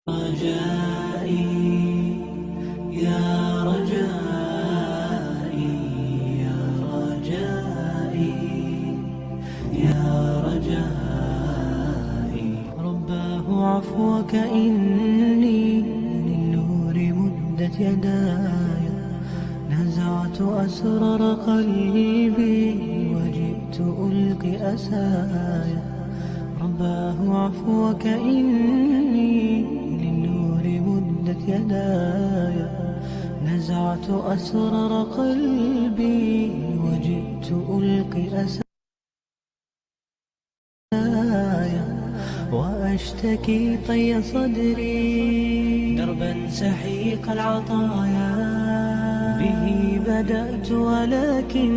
رجائي يا رجائي يا رجائي يا رجائي رباه عفوك إني للنور مدت يداي نزعت أسرار قلبي وجئت ألقي أسايا رباه عفوك إني للنور مدت يداي نزعت أسرار قلبي وجئت ألقي أسايا وأشتكي طي صدري دربا سحيق العطايا به بدأت ولكن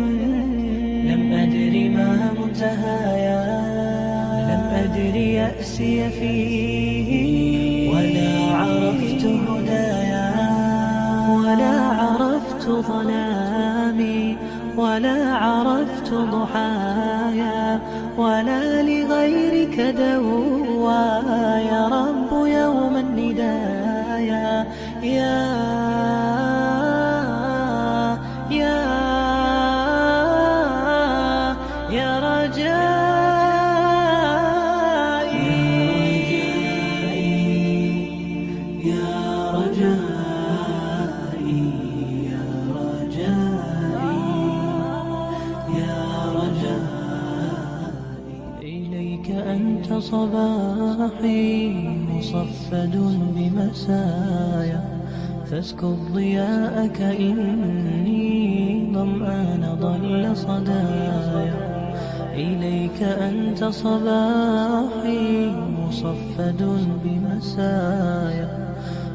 لم أدر ما منتهايا لم أدر يأسي فيه ولا عرفت هدايا ولا عرفت ظلامي ولا عرفت ضحايا ولا لغيرك دوايا رب يوم الندايا يا رجائي يا رجائي يا رجائي يا رجائي إليك أنت صباحي مصفد بمسايا فاسكب ضياءك إني ظمآن ضل صدايا إليك أنت صباحي مصفد بمسايا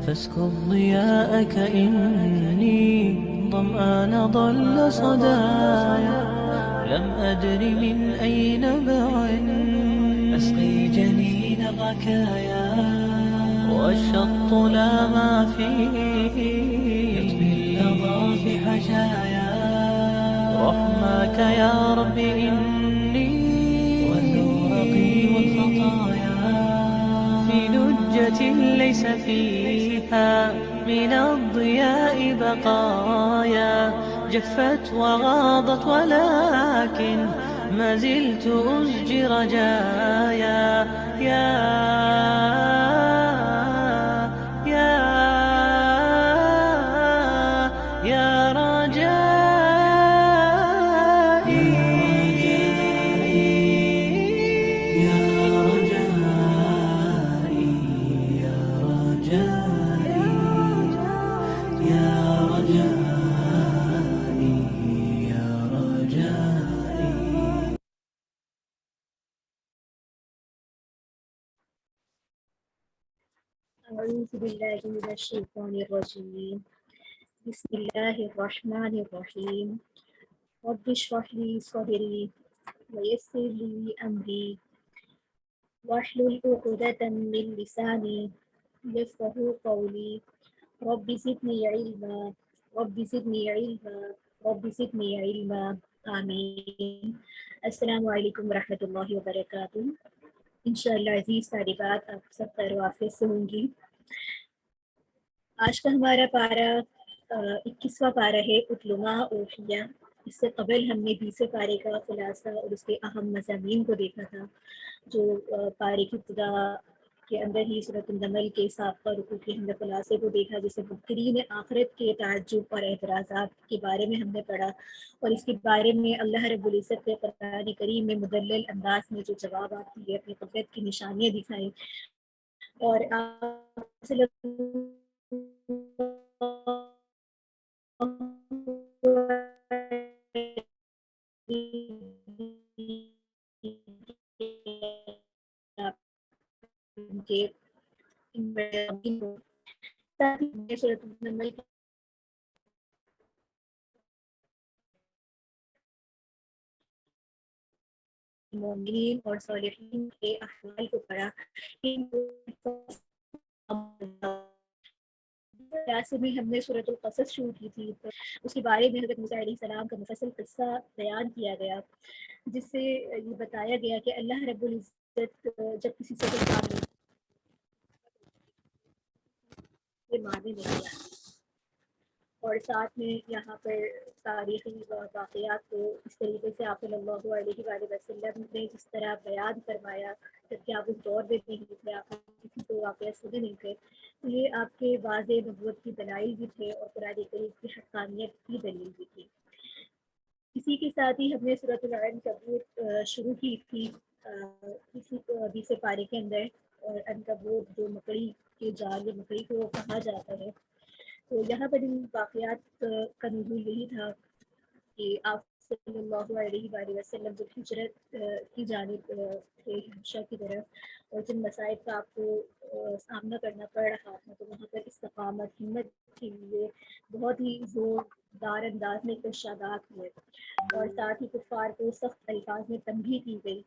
فاسكب ضياءك إني ظمآن ضل صدايا لم أدر من أي نبع أسقي جنين الركايا والشط لا ما فيه يطفي اللظى في حشايا رحماك يا رب إني وذورقي والخطايا في لجة ليس فيها من الضياء بقايا جفت وغاضت ولكن ما زلت أزجي رجايا يا رجائي يا رجائي يا رجائي يا رجائي يا رجائي أعوذ بالله من الشيطان الرجيم بسم الله الرحمن الرحيم رب اشرح لي صدري ويسر لي أمري واحلل عقدة من لساني يفقه قولي رب زدني علما رب زدني علما رب زدني علما آمين السلام علیکم ورحمۃ اللہ وبرکاتہ انشاءاللہ عزیز طالبات آپ سب خیر و عافیت سے ہوں گی۔ آج کا ہمارا پارہ 21واں پارہ ہے اتلما اوحیہ۔ اس سے قبل ہم نے 20ویں پارے کا خلاصہ اور اس کے اہم مضامین کو دیکھا تھا جو پارے کی ابتدا کے اندر ہی سورۃ النمل کے سابقہ رکوع کے ہم نے خلاصے کو دیکھا، جسے منکرین آخرت کے تعجب اور اعتراضات کے بارے میں ہم نے پڑھا، اور اس کے بارے میں اللہ رب العزت نے قرآن کریم میں مدلل انداز میں جو جوابات دیے، اپنی قدرت کی نشانیاں دکھائیں، اور مومنین اور صالحین کے احوال کو پڑھا۔ میں ہم نے سورۃ القصص شروع کی تھی، تو اس کے بارے میں حضرت موسیٰ علیہ السلام کا مفصل قصہ بیان کیا گیا، جس سے یہ بتایا گیا کہ اللہ رب العزت جب کسی سے یہ معنی نہیں آتی۔ اور ساتھ میں یہاں پر تاریخی واقعات کو اس طریقے سے آپ صلی اللہ علیہ وآلہ وسلم نے جس طرح بیان فرمایا، جبکہ آپ اس دور میں نہیں تھے، آپ کسی کو واقعہ سنے نہیں تھے، تو یہ آپ کے واضح نبوت کی دلائل بھی تھے اور قرآن کریم کی حقانیت کی دلیل بھی تھی۔ اسی کے ساتھ ہی ہم نے سورۃ العنکبوت شروع کی تھی اسی 20 پارے کے اندر، اور عنکبوت جو مکڑی کے جال یا مکڑی کو کہا جاتا ہے، تو یہاں پر ان واقعات کا نزول یہی تھا کہ آپ صلی اللہ علیہ وآلہ وسلم جب ہجرت کی جانب تھے حبشہ کی طرف، اور جن مسائب کا آپ کو سامنا کرنا پڑ رہا تھا، تو وہاں پر استقامت، ہمت کے لیے بہت ہی زوردار انداز میں ارشادات ہوئے، اور ساتھ ہی کفار کو سخت الفاظ میں تنبیہ کی گئی،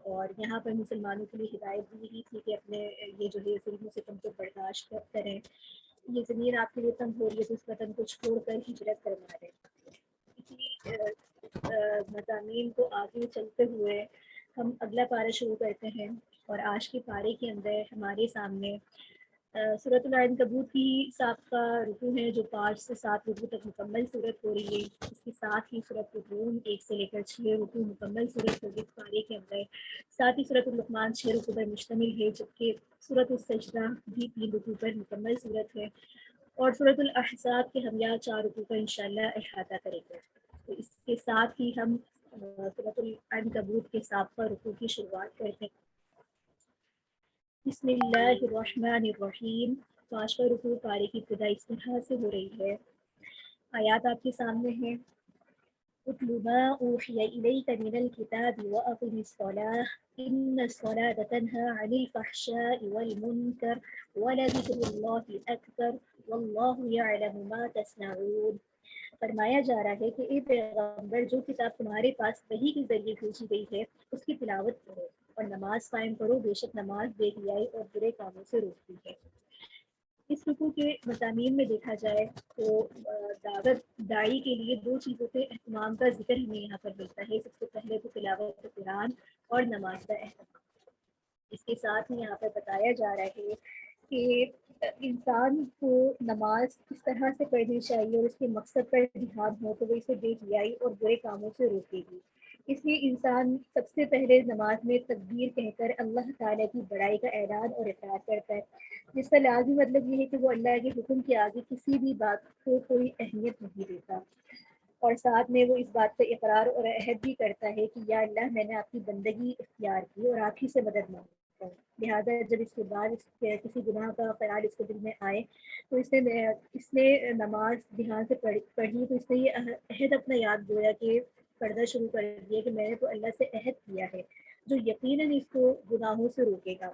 اور یہاں پر مسلمانوں کے لیے ہدایت بھی یہی تھی کہ اپنے یہ جو ہے ظلم و ستم کو برداشت کریں، یہ زمین آپ کے لیے تنگ ہو رہی ہے تو اس وطن کو چھوڑ کر ہجرت کروا دیں۔ اسی مضامین کو آگے چلتے ہوئے ہم اگلا پارہ شروع کرتے ہیں، اور آج کے پارے کے اندر ہمارے سامنے سورۃ العنکبوت کی سابقہ رکوع ہے جو 5 سے 7 رکوع تک مکمل صورت ہو رہی ہے۔ اس کے ساتھ ہی سورۃ الروم 1 سے لے کر 6 رکوع مکمل صورت ہوگی اس پارے کے اندر، ساتھ ہی سورۃ اللقمان 6 رکوع پر مشتمل ہے، جبکہ سورۃ السجدہ بھی 3 رکوع پر مکمل صورت ہے، اور سورۃ الاحزاب کے ہم یہاں 4 رکوع کا انشاءاللہ احاطہ کریں گے۔ تو اس کے ساتھ ہی ہم سورۃ العنکبوت کے سابقہ رکوع کی شروعات کرتے ہیں۔ بسم اللہ الرحمن الرحیم۔ 5واں رکوع پارے کی ابتدا اس طرح سے ہو رہی ہے، آیات آپ کے سامنے ہیں۔ اتل ما اوحی الیک من الکتاب واقم الصلاة ان الصلاة تنہی عن الفحشاء والمنکر ولذکر اللہ اکبر واللہ یعلم ما تصنعون۔ فرمایا جا رہا ہے کہ اے پیغمبر، جو کتاب تمہارے پاس وحی کے ذریعے بھیجی گئی ہے اس کی تلاوت کرو اور نماز قائم کرو، بے شک نماز بے حیائی اور برے کاموں سے روکتی ہے۔ اس رکوع کے مضامین میں دیکھا جائے تو دعوت داعی کے لیے 2 چیزوں کے اہتمام کا ذکر ہمیں یہاں پر ملتا ہے۔ سب سے پہلے تو تلاوت قرآن اور نماز کا اہتمام۔ اس کے ساتھ ہی یہاں پر بتایا جا رہا ہے کہ انسان کو نماز کس طرح سے پڑھنی چاہیے اور اس کے مقصد پر دھیان ہو تو وہ اسے بے حیائی اور برے کاموں سے روکے گی۔ اس لیے انسان سب سے پہلے نماز میں تکبیر کہہ کر اللہ تعالیٰ کی بڑائی کا اعلان اور اقرار کرتا ہے، جس کا لازمی مطلب یہ ہے کہ وہ اللہ کے حکم کے آگے کسی بھی بات کو کوئی اہمیت نہیں دیتا، اور ساتھ میں وہ اس بات کا اقرار اور عہد بھی کرتا ہے کہ یا اللہ، میں نے آپ کی بندگی اختیار کی اور آپ ہی سے مدد مانگتا ہوں، لہٰذا جب اس کے بعد کسی گناہ کا خیال اس کے دل میں آئے تو اس نے نماز دھیان سے پڑھی تو اس نے یہ عہد اپنا یاد گویا کہ پڑھنا شروع کر دیا کہ میں نے تو اللہ سے عہد کیا ہے جو یقیناً اس کو گناہوں سے روکے گا۔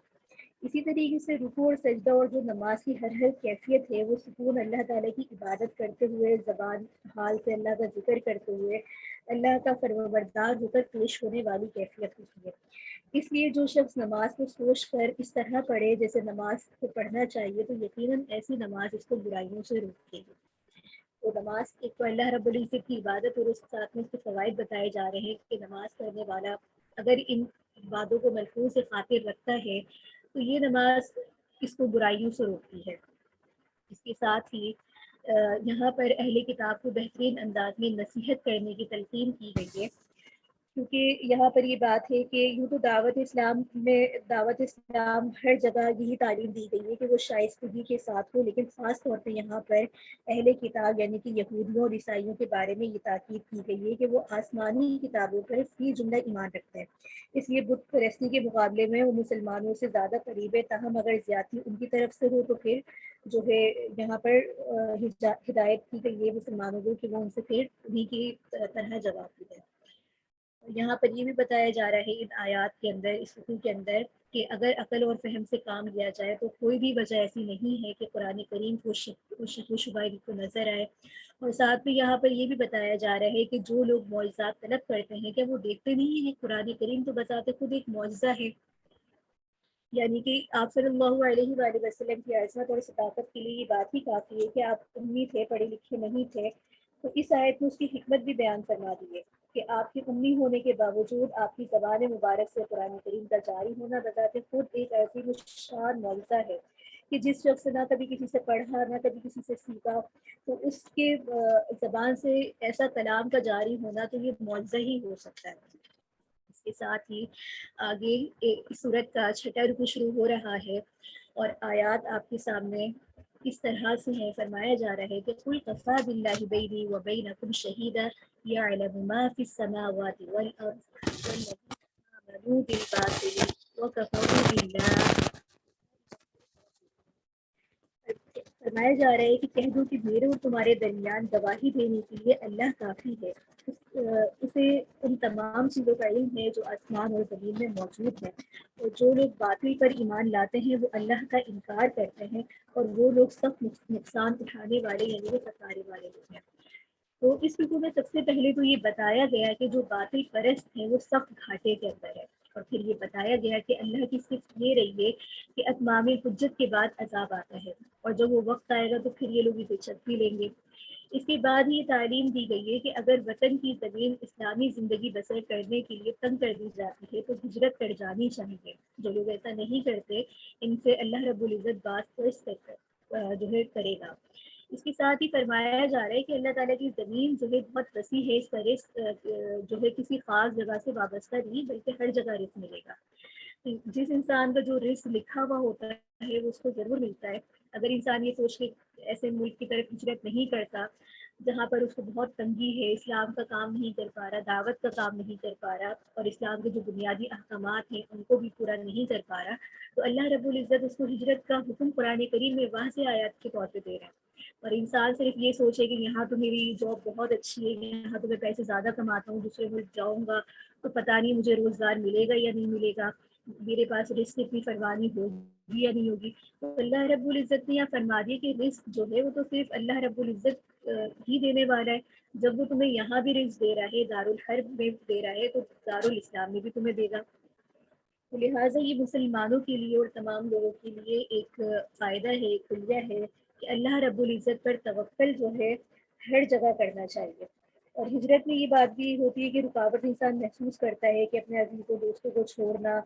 اسی طریقے سے رکوع اور سجدہ اور جو نماز کی ہر کیفیت ہے وہ سکون اللہ تعالیٰ کی عبادت کرتے ہوئے، زبان حال سے اللہ کا ذکر کرتے ہوئے اللہ کا فرمانبردار ہو کر پیش ہونے والی کیفیت ہوتی ہے۔ اس لیے جو شخص نماز کو سوچ کر اس طرح پڑھے جیسے نماز کو پڑھنا چاہیے تو یقیناً ایسی نماز اس کو برائیوں سے روکے گی۔ تو نماز ایک تو اللہ رب العزت کی عبادت اور اس کے ساتھ میں اس کے فوائد بتائے جا رہے ہیں کہ نماز پڑھنے والا اگر ان باتوں کو ملحوظ خاطر رکھتا ہے تو یہ نماز اس کو برائیوں سے روکتی ہے۔ اس کے ساتھ ہی یہاں پر اہل کتاب کو بہترین انداز میں نصیحت کرنے کی تلقین کی گئی ہے، کیونکہ یہاں پر یہ بات ہے کہ یوں تو دعوت اسلام ہر جگہ یہی تعلیم دی گئی ہے کہ وہ شائستگی کے ساتھ ہو، لیکن خاص طور پہ یہاں پر اہل کتاب یعنی کہ یہودیوں اور عیسائیوں کے بارے میں یہ تاکید کی گئی ہے کہ وہ آسمانی کتابوں پر فی جملہ ایمان رکھتے ہیں، اس لیے بت پرستی کے مقابلے میں وہ مسلمانوں سے زیادہ قریب ہے، تاہم اگر زیادتی ان کی طرف سے ہو تو پھر جو ہے یہاں پر ہدایت کی گئی ہے مسلمانوں کو کہ وہ ان سے پھر انہیں کی طرح جواب دی ہے۔ یہاں پر یہ بھی بتایا جا رہا ہے ان آیات کے اندر، اس رکوع کے اندر، کہ اگر عقل اور فہم سے کام لیا جائے تو کوئی بھی وجہ ایسی نہیں ہے کہ قرآن کریم کو شک و شبہ کو نظر آئے، اور ساتھ میں یہاں پر یہ بھی بتایا جا رہا ہے کہ جو لوگ معجزات طلب کرتے ہیں کیا وہ دیکھتے نہیں ہیں قرآن کریم تو بذات خود ایک معجزہ ہے، یعنی کہ آپ صلی اللہ علیہ وآلہ وسلم کی عصمت اور صداقت کے لیے یہ بات ہی کافی ہے کہ آپ امی تھے، پڑھے لکھے نہیں تھے، تو اس آیت میں اس کی حکمت بھی بیان فرما دی ہے کہ آپ کے امی ہونے کے باوجود آپ کی زبان مبارک سے قرآن کریم کا جاری ہونا بذات خود ایک عظیم الشان معجزہ ہے کہ جس شخص نے نہ کبھی کسی سے پڑھا نہ کبھی کسی سے سیکھا، تو اس کے زبان سے ایسا کلام کا جاری ہونا تو یہ معجزہ ہی ہو سکتا ہے۔ اس کے ساتھ ہی آگے اس سورت کا 6واں رکوع شروع ہو رہا ہے، اور آیات آپ کے سامنے اس طرح سے ہے۔ فرمایا جا رہا ہے کہ قُلْ كَفَىٰ بِاللَّهِ بَيْنِي وَبَيْنَكُمْ شَهِيدًا يَعْلَمُ مَا فِي السَّمَاوَاتِ وَالْأَرْضِ وَالَّذِينَ آمَنُوا بِالْبَاطِلِ وَكَفَرُوا بِاللَّهِ۔ فرمایا جا رہا ہے کہ کہہ دو کہ میرے اور تمہارے درمیان گواہی دینے کے لیے اللہ کافی ہے، اسے ان تمام چیزوں کا علم ہے جو آسمان اور زمین میں موجود ہیں، اور جو لوگ باطل پر ایمان لاتے ہیں وہ اللہ کا انکار کرتے ہیں، اور وہ لوگ سخت نقصان اٹھانے والے یعنی وہ خسارے والے لوگ ہیں۔ تو اس رکوع میں سب سے پہلے تو یہ بتایا گیا کہ جو باطل پرست ہیں وہ سخت گھاٹے کے اندر ہے، اور پھر یہ بتایا گیا کہ اللہ کی صفت یہ رہی ہے کہ اتمام حجت کے بعد عذاب آتا ہے، اور جب وہ وقت آئے گا تو پھر یہ لوگ عزت بھی لیں گے۔ اس کے بعد ہی تعلیم دی گئی ہے کہ اگر وطن کی زمین اسلامی زندگی بسر کرنے کے لیے تنگ کر دی جاتی ہے تو ہجرت کر جانی چاہیے۔ جو لوگ ایسا نہیں کرتے ان سے اللہ رب العزت بات جو ہے کرے گا۔ اس کے ساتھ ہی فرمایا جا رہا ہے کہ اللہ تعالیٰ کی زمین جو ہے بہت وسیع ہے، اس کا رزق جو ہے کسی خاص جگہ سے وابستہ نہیں بلکہ ہر جگہ رزق ملے گا۔ جس انسان کا جو رزق لکھا ہوا ہوتا ہے وہ اس کو ضرور ملتا ہے۔ اگر انسان یہ سوچ کے ایسے ملک کی طرف ہجرت نہیں کرتا جہاں پر اس کو بہت تنگی ہے، اسلام کا کام نہیں کر پا رہا، دعوت کا کام نہیں کر پا رہا، اور اسلام کے جو بنیادی احکامات ہیں ان کو بھی پورا نہیں کر پا رہا، تو اللہ رب العزت اس کو ہجرت کا حکم قرآن کریم میں واضح آیات کے طور پہ دے رہے ہیں۔ اور انسان صرف یہ سوچے کہ یہاں تو میری جاب بہت اچھی ہے، یہاں تو میں پیسے زیادہ کماتا ہوں، دوسرے ملک جاؤں گا تو پتہ نہیں مجھے روزگار ملے گا یا نہیں ملے گا، میرے پاس رزق اتنی فراوانی ہوگی یا نہیں ہوگی۔ تو اللہ رب العزت نے یہاں فرما دیا کہ رزق جو ہے وہ تو صرف اللہ رب العزت ہی دینے والا ہے۔ جب وہ تمہیں یہاں بھی رزق دے رہا ہے، دارالحرب میں دے رہا ہے، تو دارالاسلام میں بھی تمہیں دے گا۔ تو لہٰذا یہ مسلمانوں کے لیے اور تمام لوگوں کے لیے ایک فائدہ ہے، ایک کلیہ ہے کہ اللہ رب العزت پر توکل جو ہے ہر جگہ کرنا چاہیے۔ اور ہجرت میں یہ بات بھی ہوتی ہے کہ رکاوٹ انسان محسوس کرتا ہے کہ اپنے عزیز و دوستوں کو چھوڑنا،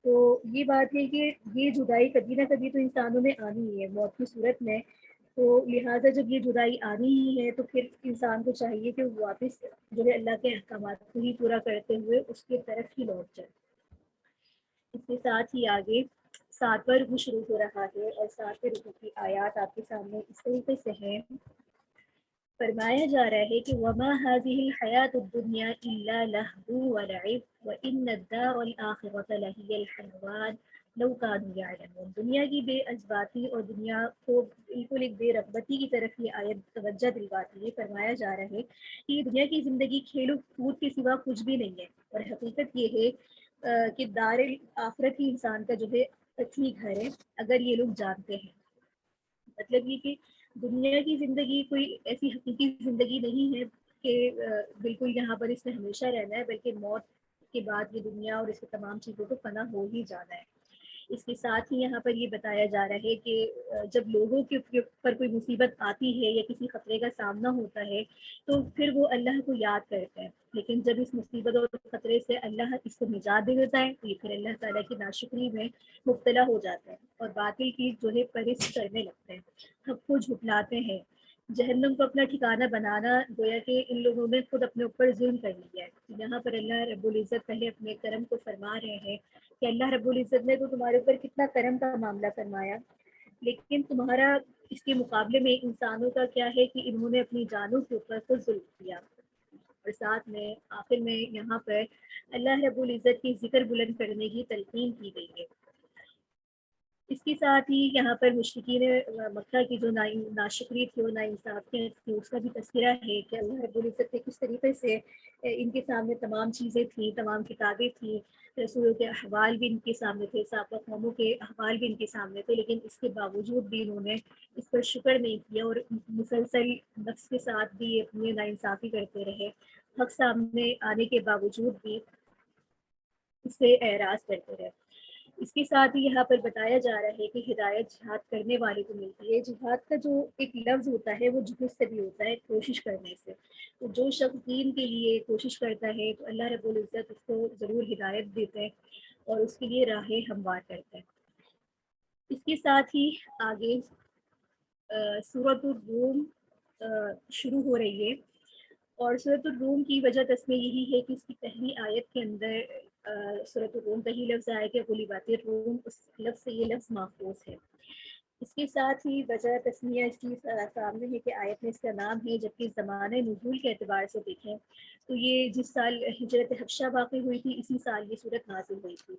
تو یہ بات ہے کہ یہ جدائی کبھی نہ کبھی تو انسانوں میں آنی ہی ہے موت کی صورت میں۔ تو لہٰذا جب یہ جدائی آنی ہی ہے تو پھر انسان کو چاہیے کہ وہ واپس جو ہے اللہ کے احکامات کو ہی پورا کرتے ہوئے اس کی طرف ہی لوٹ جائے۔ اس کے ساتھ ہی آگے 7واں رکوع شروع ہو رہا ہے، اور 7ویں رکوع کی آیات آپ کے سامنے اس طریقے سے ہیں۔ فرمایا جا رہا ہے کہ وَمَا هَٰذِهِ الْحَيَاةُ الدُّنْيَا إِلَّا لَهْوٌ وَلَعِبٌ وَإِنَّ الدَّارَ الْآخِرَةَ لَهِيَ الْحَيَوَانُ لَوْ كَانُوا يَعْلَمُونَ۔ دنیا کی بے عزباتی اور دنیا کو بالکل ایک بے رغبتی کی طرف یہ آیت توجہ دلواتی ہے۔ فرمایا جا رہا ہے کہ دنیا کی زندگی کھیل و کود کے سوا کچھ بھی نہیں ہے، اور حقیقت یہ ہے کہ دار آخرت ہی انسان کا جو ہے اصلی گھر ہے، اگر یہ لوگ جانتے ہیں۔ مطلب یہ کہ دنیا کی زندگی کوئی ایسی حقیقی زندگی نہیں ہے کہ بالکل یہاں پر اس میں ہمیشہ رہنا ہے، بلکہ موت کے بعد یہ دنیا اور اس کی تمام چیزوں کو فنا ہو ہی جانا ہے۔ اس کے ساتھ ہی یہاں پر یہ بتایا جا رہا ہے کہ جب لوگوں کے اوپر کوئی مصیبت آتی ہے یا کسی خطرے کا سامنا ہوتا ہے تو پھر وہ اللہ کو یاد کرتے ہیں، لیکن جب اس مصیبت اور خطرے سے اللہ اس کو نجات دے دیتا ہے تو یہ پھر اللہ تعالیٰ کی ناشکری میں مبتلا ہو جاتا ہے، اور باطل کی جو ہے پرست کرنے لگتے ہیں، حق کو جھٹلاتے ہیں۔ جہنم کو اپنا ٹھکانہ بنانا گویا کہ ان لوگوں نے خود اپنے اوپر ظلم کر لیا ہے۔ یہاں پر اللہ رب العزت پہلے اپنے کرم کو فرما رہے ہیں کہ اللہ رب العزت نے تو تمہارے اوپر کتنا کرم کا معاملہ فرمایا، لیکن تمہارا اس کے مقابلے میں انسانوں کا کیا ہے کہ انہوں نے اپنی جانوں کے اوپر خود ظلم کیا۔ اور ساتھ میں آخر میں یہاں پر اللہ رب العزت کی ذکر بلند کرنے کی تلقین کی گئی ہے۔ اس کے ساتھ ہی یہاں پر مشرکین مکہ کی جو ناشکری تھی اور ناانصافیاں تھیں اس کا بھی تذکرہ ہے کہ اللہ رب العزت نے کس طریقے سے ان کے سامنے تمام چیزیں تھیں، تمام کتابیں تھیں، رسولوں کے احوال بھی ان کے سامنے تھے، سابقہ قوموں کے احوال بھی ان کے سامنے تھے، لیکن اس کے باوجود بھی انہوں نے اس پر شکر نہیں کیا اور مسلسل نفس کے ساتھ بھی اپنی ناانصافی کرتے رہے، حق سامنے آنے کے باوجود بھی اس سے اعراض کرتے رہے۔ اس کے ساتھ ہی یہاں پر بتایا جا رہا ہے کہ ہدایت جہاد کرنے والے کو ملتی ہے۔ جہاد کا جو ایک لفظ ہوتا ہے وہ جہد سے بھی ہوتا ہے، کوشش کرنے سے۔ تو جو شخص دین کے لیے کوشش کرتا ہے تو اللہ رب العزت اس کو ضرور ہدایت دیتے ہیں اور اس کے لیے راہیں ہموار کرتے ہیں۔ اس کے ساتھ ہی آگے سورۃ الروم شروع ہو رہی ہے، اور سورۃ الروم کی وجہ تسمیہ یہی ہے کہ اس کی پہلی آیت کے اندر سورۃ الروم کا ہی لفظ آیا کہ غلبت الروم، اس لفظ سے یہ لفظ ماخوذ ہے۔ اس کے ساتھ ہی وجہ تسمیہ اس کی سامنے ہے کہ آیت میں اس کا نام ہے، جبکہ زمانہ نزول کے اعتبار سے دیکھیں تو یہ جس سال ہجرت حبشہ واقع ہوئی تھی اسی سال یہ صورت نازل ہوئی تھی۔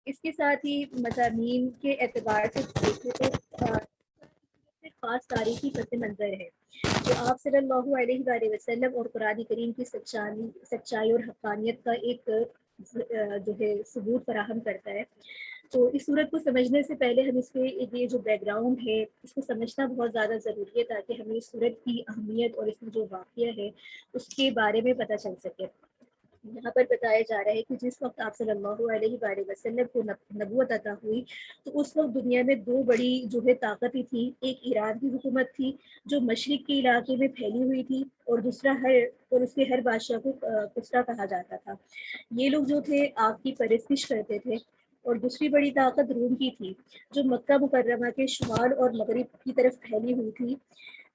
اس کے ساتھ ہی مضامین کے اعتبار سے دیکھیں تو خاص تاریخی پس منظر ہے جو آپ صلی اللہ علیہ وآلہ وسلم اور قرآن کریم کی سچائی اور حقانیت کا ایک جو ہے ثبوت فراہم کرتا ہے۔ تو اس صورت کو سمجھنے سے پہلے ہم اس کے یہ جو بیک گراؤنڈ ہے اس کو سمجھنا بہت زیادہ ضروری ہے، تاکہ ہمیں اس صورت کی اہمیت اور اس میں جو واقعہ ہے اس کے بارے میں پتہ چل سکے۔ یہاں پر بتایا جا رہا ہے کہ جس وقت آپ صلی اللہ علیہ وآلہ وسلم کو نبوت عطا ہوئی تو اس وقت دنیا میں دو بڑی جو ہے طاقتیں تھیں، ایک ایران کی حکومت تھی جو مشرق کے علاقے میں پھیلی ہوئی تھی، اور دوسرا اس کے ہر بادشاہ کو کسرا کہا جاتا تھا۔ یہ لوگ جو تھے آگ کی پرستش کرتے تھے، اور دوسری بڑی طاقت روم کی تھی جو مکہ مکرمہ کے شمال اور مغرب کی طرف پھیلی ہوئی تھی،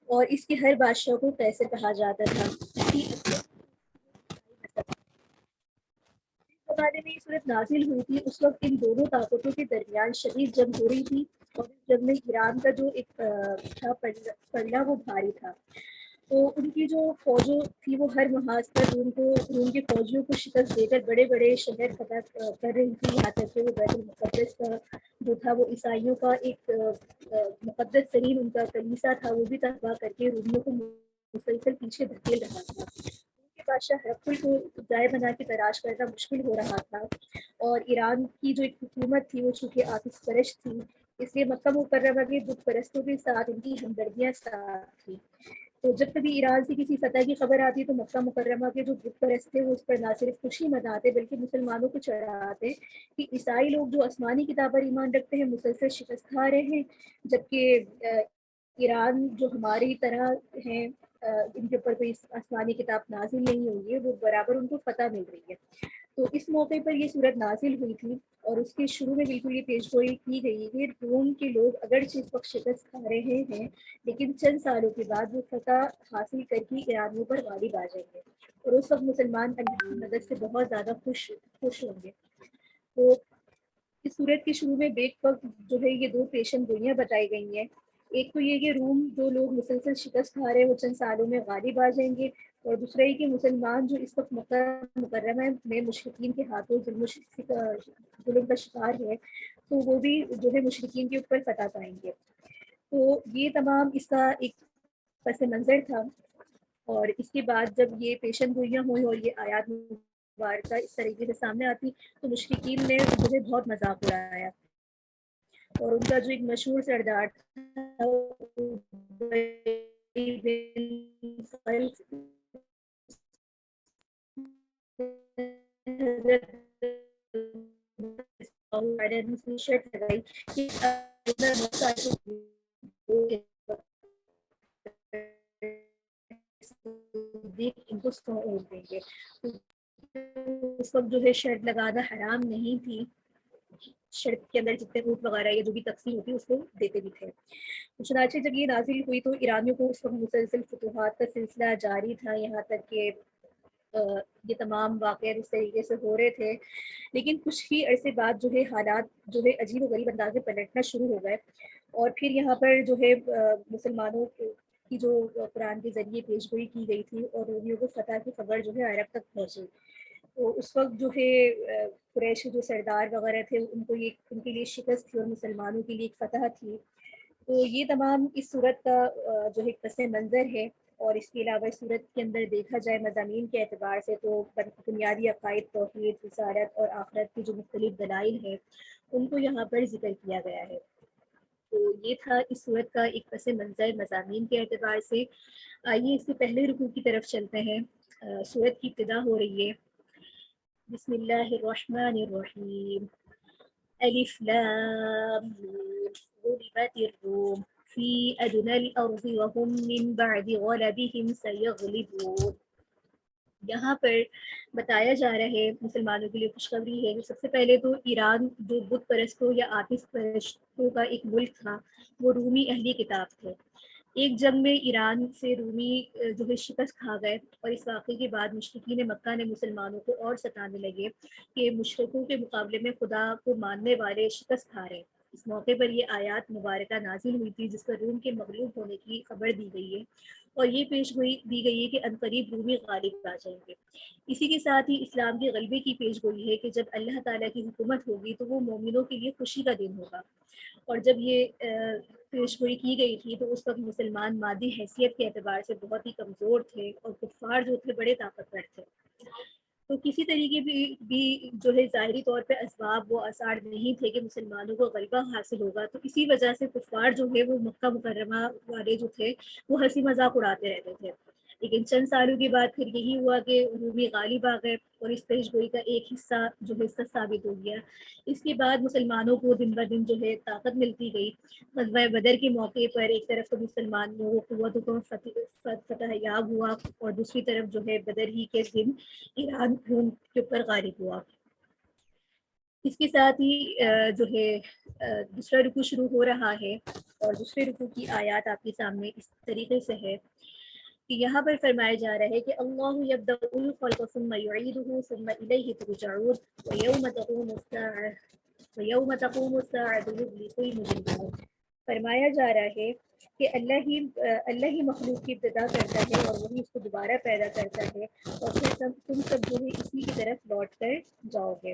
اور اس کے ہر بادشاہ کو قیصر کہا جاتا تھا۔ زمانے میں یہ صورت نازل ہوئی تھی اس وقت ان دونوں طاقتوں کے درمیان شدید جنگ ہو رہی تھی، اور اس جنگ میں ایران کا جو ایک تھا پلڑا وہ بھاری تھا، تو ان کی جو فوجوں تھی وہ ہر محاذ پر روم کے فوجیوں کو شکست دے کر بڑے بڑے شہر فتح کر رہی تھی، یہاں تک کہ وہ بیت المقدس کا جو تھا وہ عیسائیوں کا ایک مقدس ترین ان کا کلیسا تھا وہ بھی تباہ کر کے رومیوں کو مسلسل پیچھے دھکیل رہا تھا۔ بادشاہ ہرقل کو جائے بنا کے تلاش کرنا مشکل ہو رہا تھا، اور ایران کی جو ایک حکومت تھی وہ چونکہ آتش پرست تھی، اس لیے مکہ مکرمہ کے بت پرستوں کے ساتھ ان کی ہمدردیاں ساتھ تھی۔ تو جب کبھی ایران سے کسی فتح کی خبر آتی تو مکہ مکرمہ کے جو بت پرست تھے وہ اس پر نہ صرف خوشی مناتے بلکہ مسلمانوں کو چڑھاتے کہ عیسائی لوگ جو آسمانی کتاب پر ایمان رکھتے ہیں مسلسل شکست کھا رہے ہیں، جبکہ ایران جو ہماری طرح ہیں ان کے اوپر کوئی آسمانی کتاب نازل نہیں ہوئی ہے، وہ برابر ان کو فتح مل رہی ہے۔ تو اس موقع پر یہ صورت نازل ہوئی تھی، اور اس کے شروع میں بالکل یہ پیش گوئی کی گئی کہ روم کے لوگ اگرچہ اس وقت شکست کھا رہے ہیں لیکن چند سالوں کے بعد وہ فتح حاصل کر کے ایرانیوں پر غالب آ جائیں گے، اور اس وقت مسلمان اللہ کی مدد سے بہت زیادہ خوش ہوں گے۔ تو اس صورت کے شروع میں بیک وقت جو ہے یہ دو پیشن گوئیاں بتائی گئی ہیں، ایک تو یہ کہ روم جو لوگ مسلسل شکست کھا رہے ہیں وہ چند سالوں میں غالب آ جائیں گے، اور دوسرا یہ کہ مسلمان جو اس وقت مکہ مکرمہ میں مشرکین کے ہاتھوں ظلم کا شکار ہے تو وہ بھی جو ہے مشرکین کے اوپر فتح پائیں گے۔ تو یہ تمام اس کا ایک پس منظر تھا، اور اس کے بعد جب یہ پیشن گوئیاں ہوئی اور یہ آیات مبارکہ اس طریقے سے سامنے آتی تو مشرکین نے مجھے بہت مذاق اڑایا، اور ان کا جو ایک مشہور سردار تھا شرط لگائی کہ ان کو دیں گے۔ اس وقت جو ہے شرط لگانا حرام نہیں تھی، شرط کے اندر جتنے اونٹ وغیرہ یا جو بھی تقسیم ہوتی اس کو دیتے بھی تھے۔ چنانچہ جب یہ نازل ہوئی تو ایرانیوں کو اس وقت مسلسل فتوحات کا سلسلہ جاری تھا، یہاں تک کہ یہ تمام واقعات اس طریقے سے ہو رہے تھے، لیکن کچھ ہی عرصے بعد جو ہے حالات جو ہے عجیب و غریب انداز میں پلٹنا شروع ہو گئے، اور پھر یہاں پر جو ہے مسلمانوں کی جو قرآن کے ذریعے پیش گوئی کی گئی تھی اور رومیوں کو فتح کی خبر جو ہے عرب تک پہنچی، تو اس وقت جو ہے قریش جو سردار وغیرہ تھے ان کے لیے شکست تھی اور مسلمانوں کے لیے ایک فتح تھی۔ تو یہ تمام اس صورت کا جو ہے پس منظر ہے، اور اس کے علاوہ اس صورت کے اندر دیکھا جائے مضامین کے اعتبار سے تو بنیادی عقائد، توحید، رسالت اور آخرت کی جو مختلف دلائل ہیں ان کو یہاں پر ذکر کیا گیا ہے۔ تو یہ تھا اس صورت کا ایک پس منظر مضامین کے اعتبار سے۔ آئیے اس سے پہلے رکوع کی طرف چلتے ہیں۔ صورت کی ابتدا ہو رہی ہے بسم اللہ الرحمن الرحیم، الف لام میم، غلبت الروم فی ادنى الارض وهم من بعد غلبهم سيغلبون۔ یہاں پر بتایا جا رہا ہے مسلمانوں کے لیے خوشخبری ہے کہ سب سے پہلے تو ایران جو بت پرستوں یا آتش پرستوں کا ایک ملک تھا، وہ رومی اہلی کتاب تھے۔ ایک جنگ میں ایران سے رومی جو ہے شکست کھا گئے، اور اس واقعے کے بعد مشرکین مکہ نے مسلمانوں کو اور ستانے لگے کہ مشرکوں کے مقابلے میں خدا کو ماننے والے شکست کھا رہے ہیں۔ اس موقع پر یہ آیات مبارکہ نازل ہوئی تھی جس پر روم کے مغلوب ہونے کی خبر دی گئی ہے، اور یہ پیش گوئی دی گئی ہے کہ عنقریب رومی غالب آ جائیں گے۔ اسی کے ساتھ ہی اسلام کے غلبے کی پیش گوئی ہے کہ جب اللہ تعالیٰ کی حکومت ہوگی تو وہ مومنوں کے لیے خوشی کا دن ہوگا۔ اور جب یہ پیش گوئی کی گئی تھی تو اس وقت مسلمان مادی حیثیت کے اعتبار سے بہت ہی کمزور تھے، اور کفار جو تھے بڑے طاقتور تھے۔ تو کسی طریقے بھی جو ہے ظاہری طور پہ اسباب وہ آثار نہیں تھے کہ مسلمانوں کو غلبہ حاصل ہوگا، تو اسی وجہ سے کفار جو ہے وہ مکہ مکرمہ والے جو تھے وہ ہنسی مذاق اڑاتے رہتے تھے۔ لیکن چند سالوں کے بعد پھر یہی ہوا کہ رومی غالب آ گئے، اور اس پیش گوئی کا ایک حصہ جو ہے سچ ثابت ہو گیا۔ اس کے بعد مسلمانوں کو دن بہ دن جو ہے طاقت ملتی گئی۔ غزوہ بدر کے موقع پر ایک طرف تو مسلمانوں کو قوتوں کو فتح یاب ہوا، اور دوسری طرف جو ہے بدر ہی کے دن ایران روم کے اوپر غالب ہوا۔ اس کے ساتھ ہی جو ہے دوسرا رکوع شروع ہو رہا ہے، اور دوسرے رکوع کی آیات آپ کے سامنے اس طریقے سے ہے کہ یہاں پر فرمایا جا رہا ہے کہ اللہ یبدأ الخلق ثم یعیدہ ثم الیہ ترجعون ویوم تقوم الساعة یبلس المجرمون۔ فرمایا جا رہا ہے کہ اللہ ہی مخلوق کی ابتدا کرتا ہے اور وہی اس کو دوبارہ پیدا کرتا ہے، اور پھر تم سب جو ہے اسی کی طرف لوٹ کر جاؤ گے۔